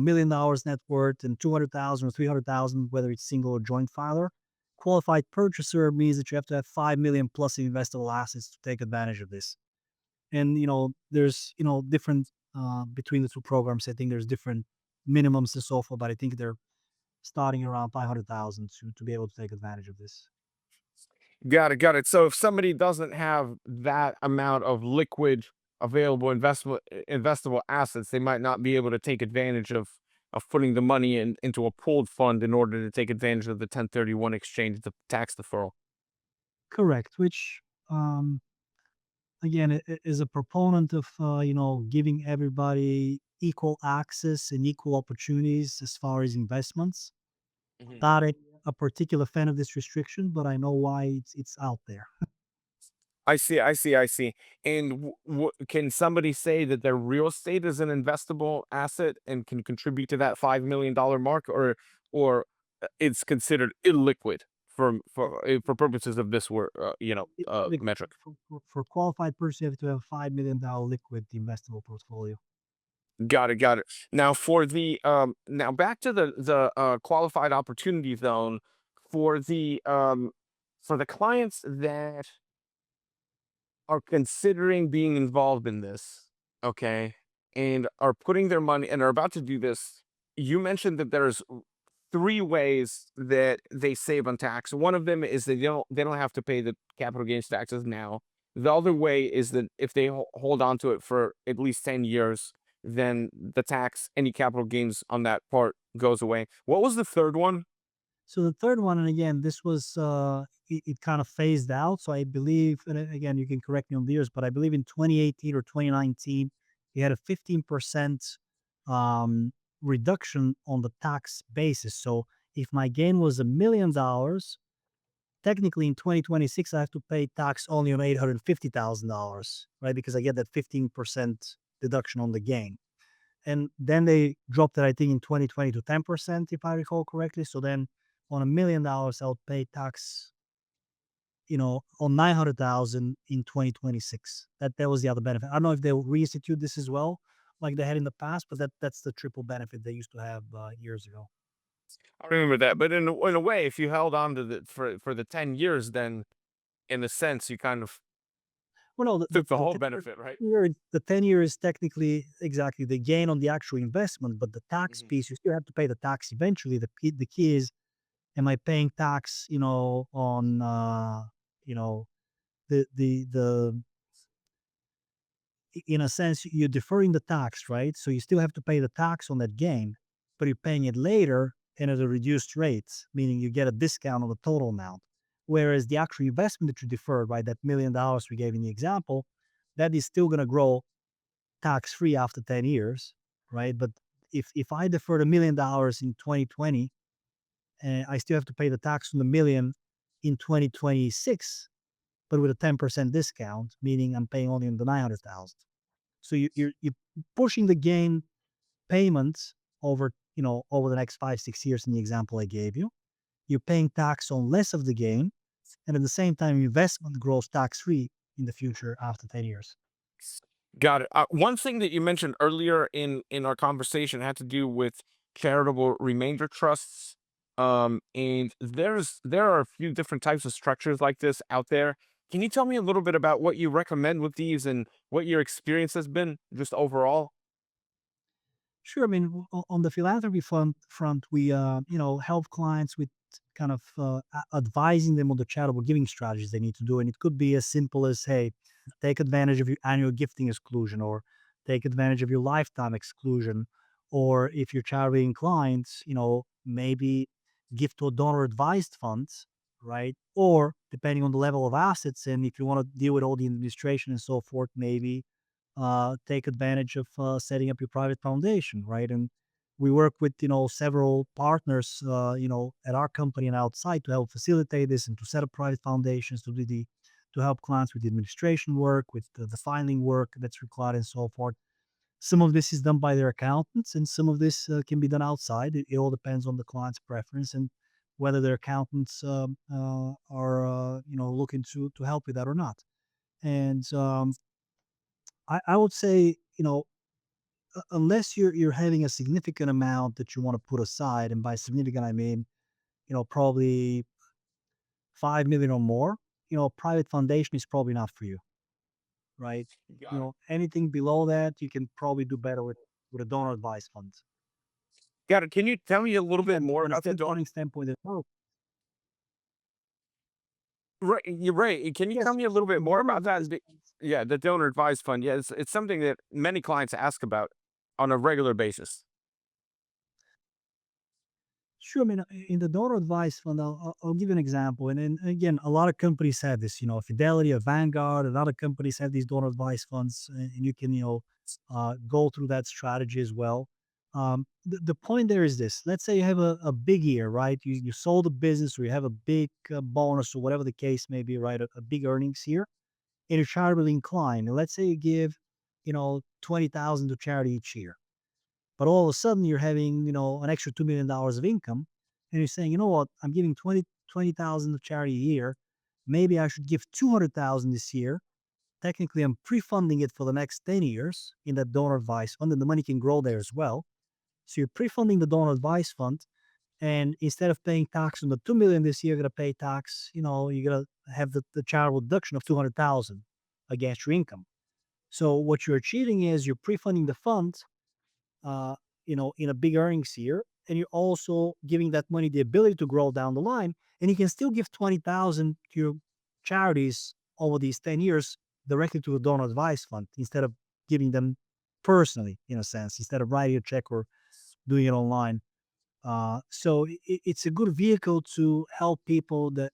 million net worth and 200,000 or 300,000, whether it's single or joint filer. Qualified purchaser means that you have to have 5 million plus in investable assets to take advantage of this. And there's different between the two programs. I think there's different minimums and so forth, but I think they're starting around 500,000 to be able to take advantage of this. Got it, got it. So if somebody doesn't have that amount of liquid available investable assets, they might not be able to take advantage of putting the money into a pooled fund in order to take advantage of the 1031 exchange, the tax deferral. Correct. Which again is a proponent of giving everybody equal access and equal opportunities as far as investments. Mhm. Not a particular fan of this restriction, but I know why it's out there. I see, I see, I see. And can somebody say that their real estate is an investable asset and can contribute to that $5 million mark, or it's considered illiquid for purposes of this word, metric? For qualified person, you have to have $5 million liquid investable portfolio. Got it, got it. Now for the now back to the qualified opportunity zone for the clients that are considering being involved in this, okay, and are putting their money and are about to do this. You mentioned that there's three ways that they save on tax. One of them is that they don't have to pay the capital gains taxes now. The other way is that if they hold on to it for at least 10 years, then the tax, any capital gains on that part goes away. What was the third one? So the third one, and again, this was it kind of phased out. So I believe, and again, you can correct me on the years, but I believe in 2018 or 2019, you had a 15% um, reduction on the tax basis. So if my gain was $1 million, technically in 2026, I have to pay tax only on $850,000, right? Because I get that 15% deduction on the gain. And then they dropped it, I think, in 2020 to 10%, if I recall correctly. So then on $1 million, I'll pay tax, on 900,000 in 2026. That was the other benefit. I don't know if they'll reinstitute this as well, like they had in the past, but that's the triple benefit they used to have years ago. I remember that. But in a way, if you held on to the for the 10 years, then in a sense you kind of Well, no, took the whole benefit, right? the 10 year is technically exactly the gain on the actual investment, but the tax Mhm. piece, you still have to pay the tax eventually. The key is, am I paying tax, on, you know, the in a sense, you're deferring the tax, right? So you still have to pay the tax on that gain, but you're paying it later and at a reduced rate, meaning you get a discount on the total amount. Whereas the actual investment that you deferred, right, that $1 million we gave in the example, that is still going to grow tax free after 10 years, right? But if I deferred $1 million in 2020, I still have to pay the tax on the million in 2026, but with a 10% discount, meaning I'm paying only on the 900,000. So you're pushing the gain payments over the next 5 6 years in the example I gave you. You're paying tax on less of the gain, and at the same time, investment grows tax free in the future after 10 years. Got it. One thing that you mentioned earlier in our conversation had to do with charitable remainder trusts. And there are a few different types of structures like this out there. Can you tell me a little bit about what you recommend with these and what your experience has been just overall? Sure. I mean, on the philanthropy front, we help clients with kind of advising them on the charitable giving strategies they need to do, and it could be as simple as, hey, take advantage of your annual gifting exclusion, or take advantage of your lifetime exclusion, or if you're charity inclined, maybe give to a donor advised fund, right? Or depending on the level of assets, and if you want to deal with all the administration and so forth, maybe take advantage of setting up your private foundation, right? And we work with several partners, at our company and outside to help facilitate this and to set up private foundations to help clients with the administration work, with the filing work that's required, and so forth. Some of this is done by their accountants, and some of this can be done outside. It all depends on the client's preference and whether their accountants are looking to help with that or not. And I would say, unless you're having a significant amount that you want to put aside, and by significant I mean, probably 5 million or more, private foundation is probably not for you, right? Got it. Anything below that, you can probably do better with a donor advised fund. Got it. Can you tell me a little bit Again, more from an about the estate donor? planning standpoint, Right, you're right. Can you tell yes, me a little bit the more donor about that? advised funds. Yeah, the donor advised fund. Yeah, it's something that many clients ask about on a regular basis. Sure. I mean, in the donor advice fund, I'll give you an example. And then again, a lot of companies have this, Fidelity or Vanguard, and other companies have these donor advice funds, and you can, go through that strategy as well. The point there is this: let's say you have a big year, right? You sold a business, or you have a big bonus, or whatever the case may be, right? A big earnings year, and you're charitably inclined. And let's say you give, 20,000 to charity each year, but all of a sudden you're having, an extra $2 million of income, and you're saying, you know what, I'm giving 20,000 to charity a year. Maybe I should give 200,000 this year. Technically, I'm pre-funding it for the next 10 years in that donor advice fund, and the money can grow there as well. So you're pre-funding the donor advice fund, and instead of paying tax on the 2 million this year, you're gonna pay tax. You're gonna have the charitable deduction of 200,000 against your income. So what you're achieving is you're pre-funding the fund, uh, in a big earnings year. and you're also giving that money the ability to grow down the line, and you can still give 20,000 to your charities over these 10 years directly to a donor advised fund instead of giving them personally, in a sense, instead of writing a check or doing it online. So it's a good vehicle to help people that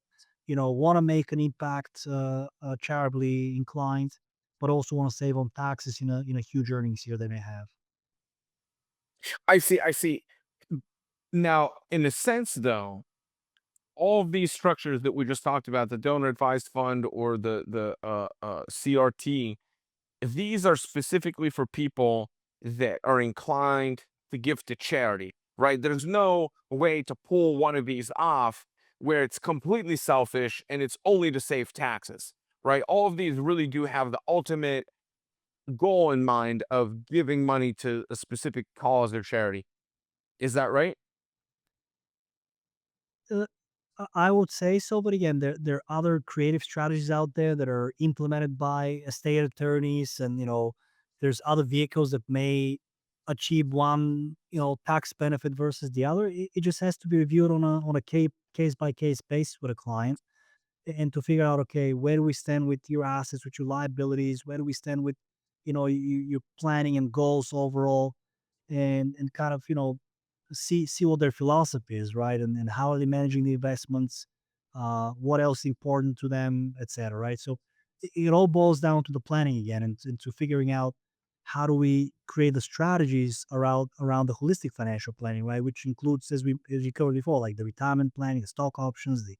want to make an impact, charitably inclined, but also want to save on taxes in a huge earnings year they may have. I see. I see. Now, in a sense, though, all of these structures that we just talked about, the donor advised fund or the CRT, these are specifically for people that are inclined to give to charity, right? There's no way to pull one of these off where it's completely selfish and it's only to save taxes, right? All of these really do have the ultimate goal in mind of giving money to a specific cause or charity. Is that right? Uh, I would say so, but again, there are other creative strategies out there that are implemented by estate attorneys, and there's other vehicles that may achieve one tax benefit versus the other. It just has to be reviewed on a case by case basis with a client, and to figure out, okay, where do we stand with your assets, with your liabilities, where do we stand with your planning and goals overall, and kind of see what their philosophy is, right? And how are they managing the investments, what else is important to them, etc., right? So it all boils down to the planning again, and to figuring out how do we create the strategies around the holistic financial planning, right? Which includes, as we covered before, like the retirement planning, the stock options, the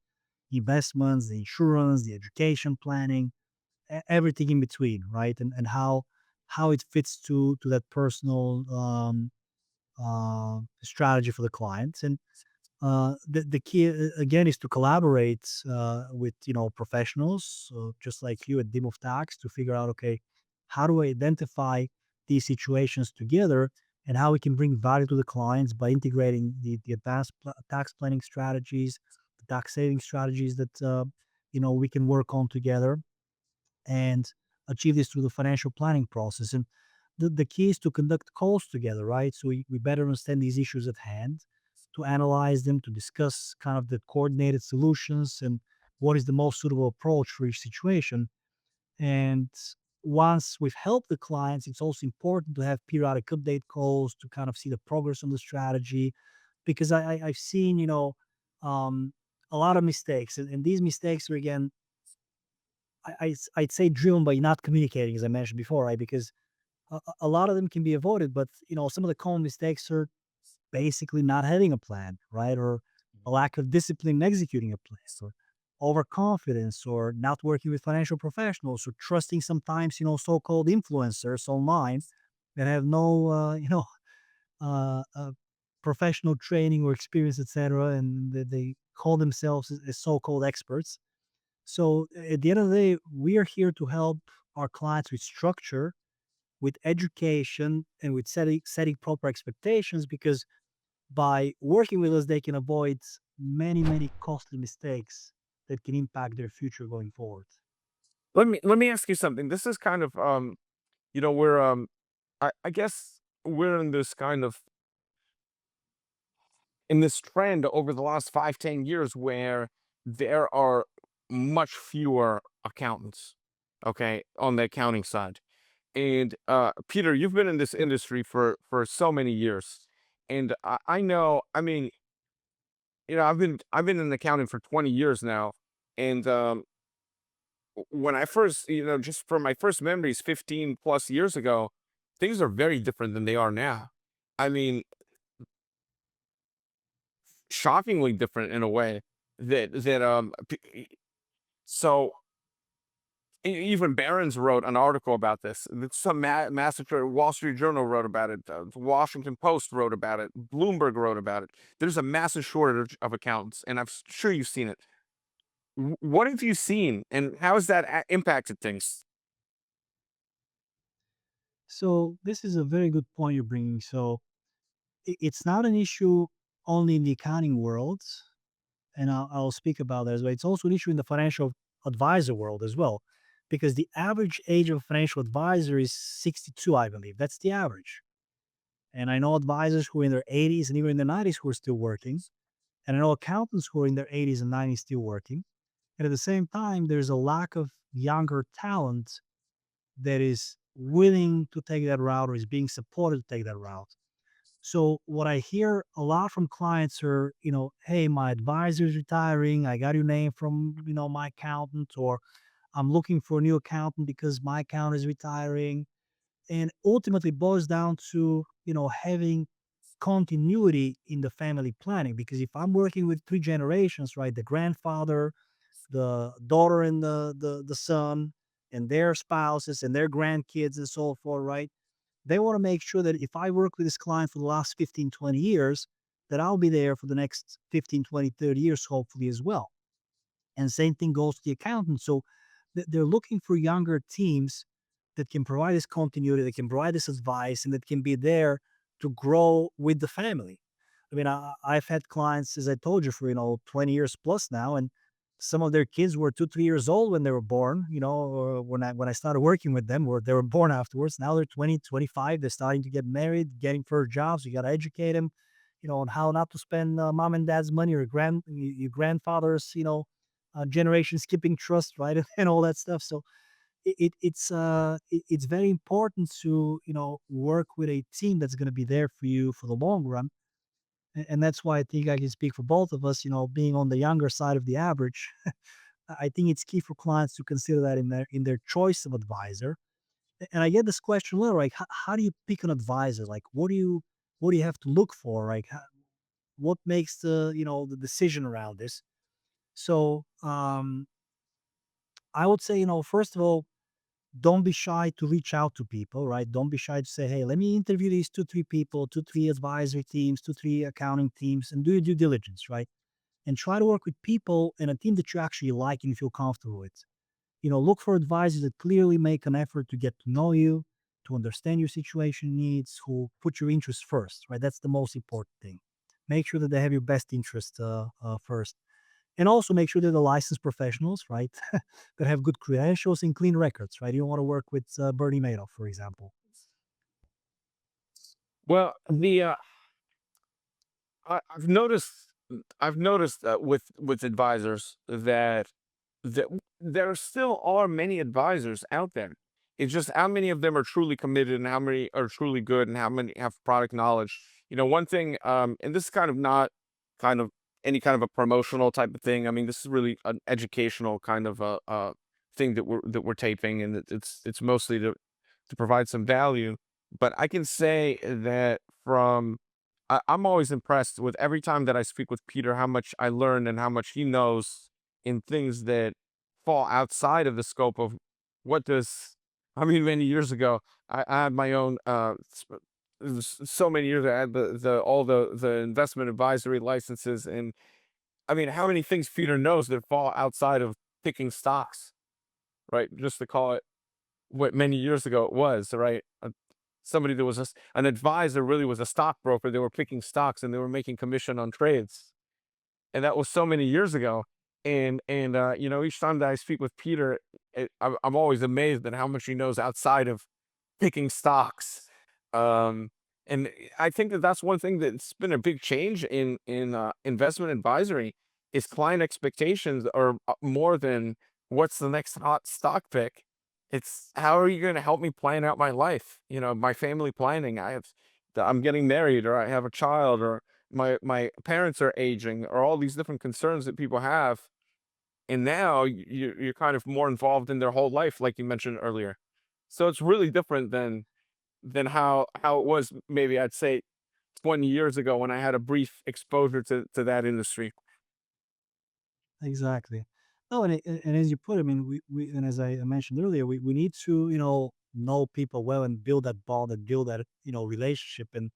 investments, the insurance, the education planning, everything in between, right? And how it fits to that personal strategy for the clients. And the key, again, is to collaborate with professionals, just like you at Dimov Tax, to figure out, okay, how do we identify these situations together, and how we can bring value to the clients by integrating the advanced tax planning strategies, the tax saving strategies that we can work on together, and achieve this through the financial planning process. And the key is to conduct calls together, right? So we better understand these issues at hand, to analyze them, to discuss kind of the coordinated solutions and what is the most suitable approach for each situation. And once we've helped the clients, it's also important to have periodic update calls to kind of see the progress on the strategy, because I've seen, um, a lot of mistakes, and these mistakes are, again, I'd say driven by not communicating, as I mentioned before, right? Because a lot of them can be avoided, but some of the common mistakes are basically not having a plan, right? Or a lack of discipline in executing a plan, or overconfidence, or not working with financial professionals, or trusting sometimes, so-called influencers online that have no, professional training or experience, etc., and they call themselves as so-called experts. So at the end of the day, we are here to help our clients with structure, with education, and with setting proper expectations, because by working with us, they can avoid many, many costly mistakes that can impact their future going forward. Let me ask you something. This is kind of we're I guess we're in this kind of in this trend over the last 5, 10 years where there are much fewer accountants, okay, on the accounting side. And Peter, you've been in this industry for so many years, and I know. I mean, I've been in accounting for 20 years now, and when I first, just from my first memories 15 plus years ago, things are very different than they are now. I mean, shockingly different in a way so even Barron's wrote an article about this. Some massacre. Wall Street Journal wrote about it. The Washington Post wrote about it. Bloomberg wrote about it. There's a massive shortage of accountants, and I'm sure you've seen it. What have you seen, and how has that impacted things? So this is a very good point you're bringing. So it's not an issue only in the accounting world, and I'll speak about that as well. It's also an issue in the financial advisor world as well, because the average age of a financial advisor is 62, I believe. That's the average. And I know advisors who are in their 80s and even in their 90s who are still working. And I know accountants who are in their 80s and 90s still working. And at the same time, there's a lack of younger talent that is willing to take that route or is being supported to take that route. So what I hear a lot from clients are, hey, my advisor's retiring. I got your name from, my accountant, or I'm looking for a new accountant because my accountant is retiring. And ultimately boils down to, having continuity in the family planning. Because if I'm working with three generations, right, the grandfather, the daughter and the son and their spouses and their grandkids and so forth, right? They want to make sure that if I work with this client for the last 15, 20 years, that I'll be there for the next 15, 20, 30 years, hopefully as well. And same thing goes to the accountant. So they're looking for younger teams that can provide this continuity, that can provide this advice, and that can be there to grow with the family. I mean, I've had clients, as I told you, for 20 years plus now, and some of their kids were 2, 3 years old when they were born. Or when I started working with them, or they were born afterwards. Now they're 20, 25. They're starting to get married, getting first jobs. You got to educate them, on how not to spend mom and dad's money or your grandfather's, generation skipping trust, right? And all that stuff. So it's very important to work with a team that's going to be there for you for the long run. And that's why I think I can speak for both of us. Being on the younger side of the average, I think it's key for clients to consider that in their choice of advisor. And I get this question a little, like, how do you pick an advisor? Like, what do you have to look for? Like, what makes the decision around this? So I would say, first of all, don't be shy to reach out to people, right? Don't be shy to say, hey, let me interview these two, three people, two, three advisory teams, two, three accounting teams, and do your due diligence, right? And try to work with people and a team that you actually like and feel comfortable with. Look for advisors that clearly make an effort to get to know you, to understand your situation needs, who put your interests first, right? That's the most important thing. Make sure that they have your best interest first. And also make sure they're the licensed professionals, right? That have good credentials and clean records, right? You don't want to work with Bernie Madoff, for example. Well, I've noticed with advisors that there still are many advisors out there. It's just how many of them are truly committed and how many are truly good and how many have product knowledge. One thing, and this is kind of not kind of any kind of a promotional type of thing. I mean, this is really an educational kind of a thing that we're taping, and it's mostly to provide some value. But I can say that I'm always impressed with every time that I speak with Peter, how much I learn and how much he knows in things that fall outside of the scope of what does. I mean, many years ago, I had my own. It was so many years. I had the all the investment advisory licenses, and I mean, how many things Peter knows that fall outside of picking stocks, right? Just to call it what many years ago it was, right? Somebody that was an advisor really was a stockbroker. They were picking stocks and they were making commission on trades, and that was so many years ago. And each time that I speak with Peter, I'm always amazed at how much he knows outside of picking stocks. Um, and I think that that's one thing that's been a big change in investment advisory is client expectations are more than what's the next hot stock pick. It's how are you going to help me plan out my life? My family planning. I'm getting married, or I have a child, or my parents are aging, or all these different concerns that people have. And now you're kind of more involved in their whole life, like you mentioned earlier. So it's really different than how it was maybe I'd say 20 years ago when I had a brief exposure to that industry. Exactly. No, and as you put, I mean, we and as I mentioned earlier, we need to know people well and build that bond and build that relationship. And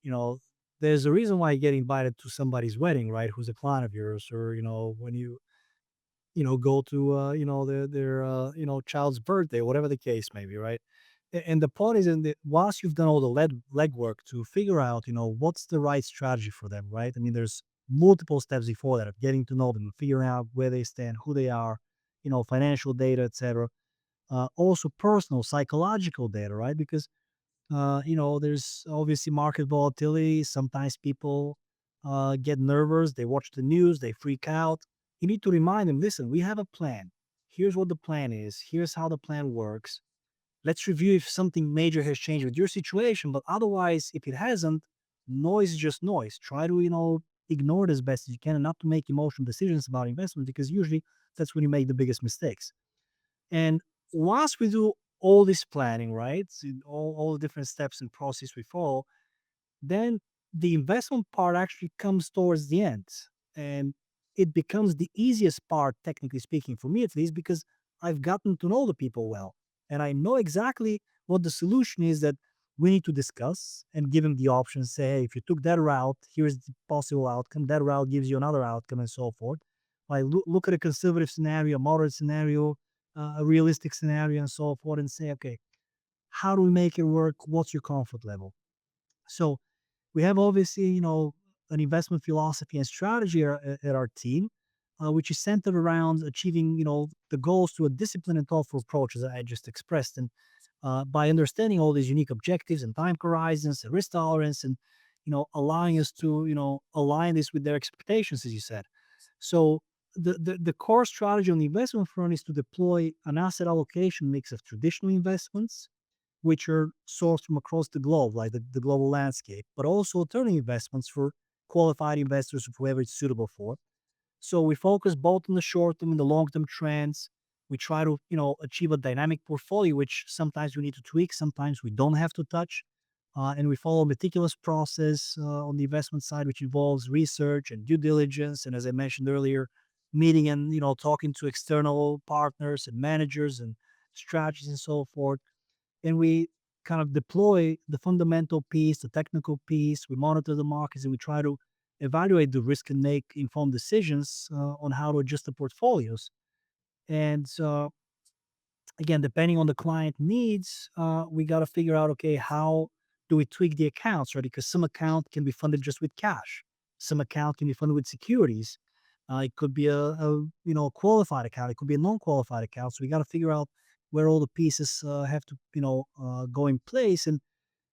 you know, there's a reason why you get invited to somebody's wedding, right? Who's a client of yours, or when you go to their child's birthday, whatever the case may be, right? And the point is, in the once you've done all the legwork to figure out, what's the right strategy for them, right? I mean, there's multiple steps before that of getting to know them, figuring out where they stand, who they are, financial data, etc. Also, personal, psychological data, right? Because There's obviously market volatility. Sometimes people get nervous. They watch the news, they freak out. You need to remind them, listen, we have a plan. Here's what the plan is. Here's how the plan works. Let's review if something major has changed with your situation. But otherwise, if it hasn't, noise is just noise. Try to, ignore it as best as you can and not to make emotional decisions about investment because usually that's when you make the biggest mistakes. And once we do all this planning, right? So all the different steps and process we follow, then the investment part actually comes towards the end. And it becomes the easiest part, technically speaking, for me at least, because I've gotten to know the people well. And I know exactly what the solution is that we need to discuss and give them the options. Say, hey, if you took that route, here's the possible outcome. That route gives you another outcome, and so forth. Like look at a conservative scenario, a moderate scenario, a realistic scenario, and so forth, and say, okay, how do we make it work? What's your comfort level? So we have obviously, an investment philosophy and strategy at our team, which is centered around achieving, the goals through a disciplined and thoughtful approach, as I just expressed. And by understanding all these unique objectives and time horizons and risk tolerance, and allowing us to, align this with their expectations, as you said. So the core strategy on the investment front is to deploy an asset allocation mix of traditional investments which are sourced from across the globe, like the global landscape, but also alternative investments for qualified investors, whoever it's suitable for. So we focus both on the short term and the long term trends. We try to, achieve a dynamic portfolio, which sometimes we need to tweak, sometimes we don't have to touch. And we follow a meticulous process on the investment side, which involves research and due diligence. And as I mentioned earlier, meeting and talking to external partners and managers and strategies and so forth, and we kind of deploy the fundamental piece, the technical piece. We monitor the markets and we try to evaluate the risk and make informed decisions on how to adjust the portfolios. And again, depending on the client needs, we got to figure out, okay, how do we tweak the accounts, right? Because some account can be funded just with cash, some account can be funded with securities. It could be a qualified account, it could be a non-qualified account. So we got to figure out where all the pieces have to go in place. And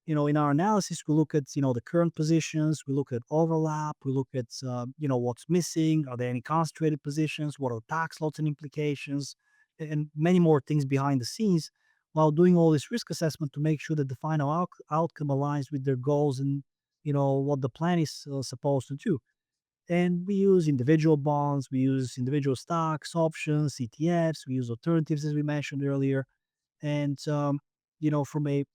in our analysis, we look at, the current positions, we look at overlap, we look at, what's missing. Are there any concentrated positions? What are tax loss and implications? And many more things behind the scenes while doing all this risk assessment to make sure that the final outcome aligns with their goals and, what the plan is supposed to do. And we use individual bonds, we use individual stocks, options, ETFs, we use alternatives, as we mentioned earlier. And, from a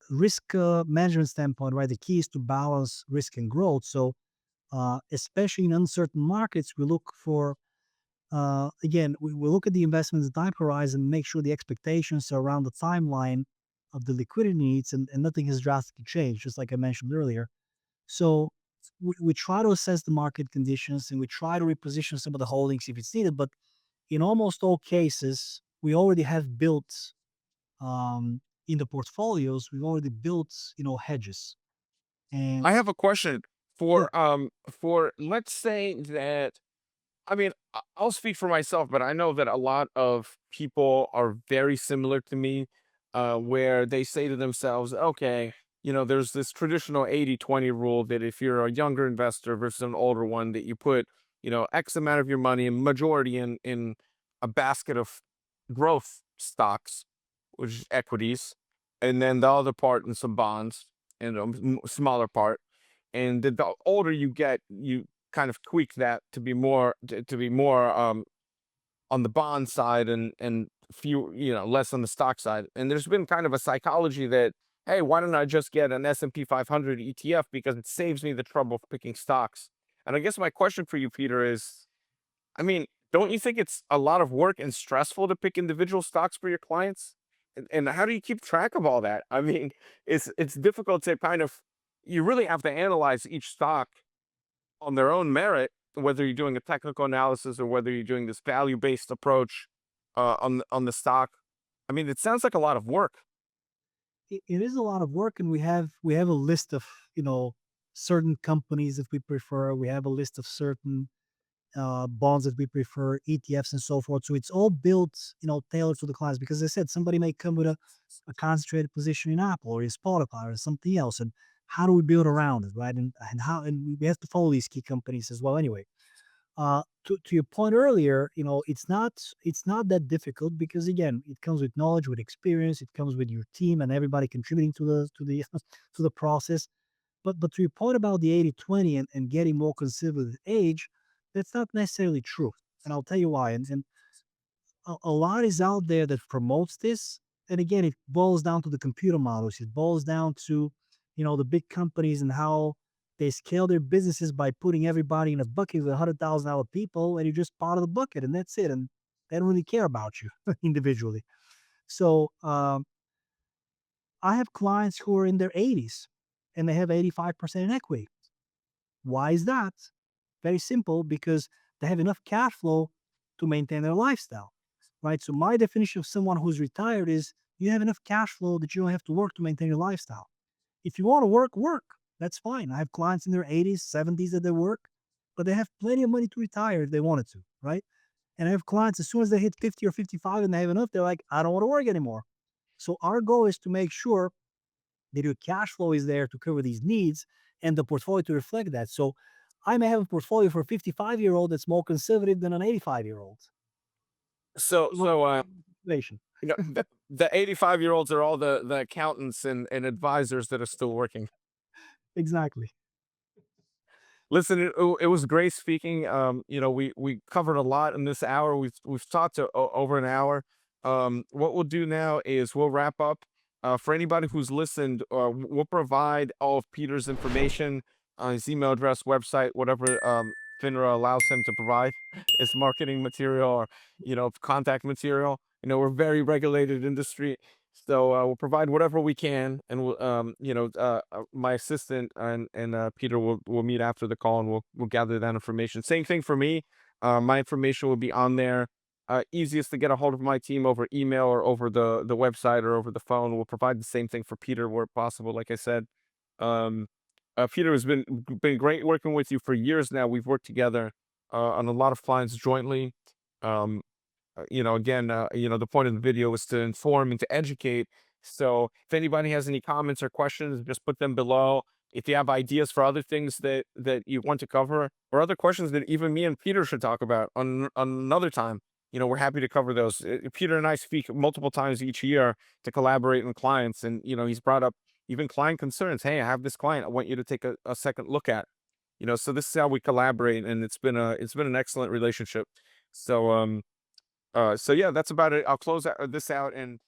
risk management standpoint, right, the key is to balance risk and growth. So, especially in uncertain markets, we look for, again, we look at the investment's time horizon, make sure the expectations are around the timeline of the liquidity needs, and nothing has drastically changed, just like I mentioned earlier. So, we try to assess the market conditions and we try to reposition some of the holdings if it's needed. But in almost all cases, we already have built in the portfolios, we've already built, hedges. And I have a question yeah, for let's say that I mean, I'll speak for myself, but I know that a lot of people are very similar to me, where they say to themselves, okay, there's this traditional 80-20 rule that if you're a younger investor versus an older one, that you put, X amount of your money and majority in a basket of growth stocks, which is equities, and then the other part in some bonds and a smaller part. And the older you get, you kind of tweak that to be more on the bond side and few less on the stock side. And there's been kind of a psychology that, hey, why don't I just get an S&P 500 ETF because it saves me the trouble of picking stocks. And I guess my question for you, Peter, is, I mean, don't you think it's a lot of work and stressful to pick individual stocks for your clients? And how do you keep track of all that? I mean, it's difficult to kind of, you really have to analyze each stock on their own merit, whether you're doing a technical analysis or whether you're doing this value-based approach on the stock. I mean, it sounds like a lot of work. it is a lot of work, and we have a list of certain companies that we prefer. We have a list of certain bonds that we prefer, ETFs, and so forth. So it's all built, tailored to the clients. Because as I said, somebody may come with a concentrated position in Apple or in Spotify or something else, and how do we build around it, right? And we have to follow these key companies as well. Anyway, to your point earlier, it's not that difficult because again, it comes with knowledge, with experience, it comes with your team and everybody contributing to the to the process. But to your point about the 80/20 and getting more conservative with age, that's not necessarily true. And I'll tell you why. And a lot is out there that promotes this. And again, it boils down to the computer models. It boils down to, the big companies and how they scale their businesses by putting everybody in a bucket with $100,000 people, and you're just part of the bucket, and that's it. And they don't really care about you individually. So I have clients who are in their 80s and they have 85% in equity. Why is that? Very simple, because they have enough cash flow to maintain their lifestyle, right? So my definition of someone who's retired is you have enough cash flow that you don't have to work to maintain your lifestyle. If you want to work, work. That's fine. I have clients in their 80s, 70s that they work, but they have plenty of money to retire if they wanted to, right? And I have clients as soon as they hit 50 or 55 and they have enough, they're like, I don't want to work anymore. So our goal is to make sure that your cash flow is there to cover these needs and the portfolio to reflect that. So I may have a portfolio for a 55-year-old that's more conservative than an 85-year-old. So Well, so inflation. the 85-year-olds are all the accountants and advisors that are still working. Exactly. Listen, it was great speaking. We covered a lot in this hour. We've talked to over an hour. What we'll do now is we'll wrap up. For anybody who's listened, we'll provide all of Peter's information, his email address, website, whatever FINRA allows him to provide, his marketing material or contact material. We're a very regulated industry, so we'll provide whatever we can, and my assistant and Peter will meet after the call, and we'll gather that information. Same thing for me. My information will be on there. Easiest to get a hold of my team over email or over the website or over the phone. We'll provide the same thing for Peter where possible. Like I said, um, Peter has been great working with you for years now. We've worked together on a lot of clients jointly. Um, again, the point of the video is to inform and to educate. So if anybody has any comments or questions, just put them below. If you have ideas for other things that you want to cover or other questions that even me and Peter should talk about on another time, we're happy to cover those. Peter and I speak multiple times each year to collaborate with clients, and he's brought up even client concerns. Hey, I have this client I want you to take a second look at. So this is how we collaborate, and it's been an excellent relationship. So yeah, that's about it. I'll close this out, and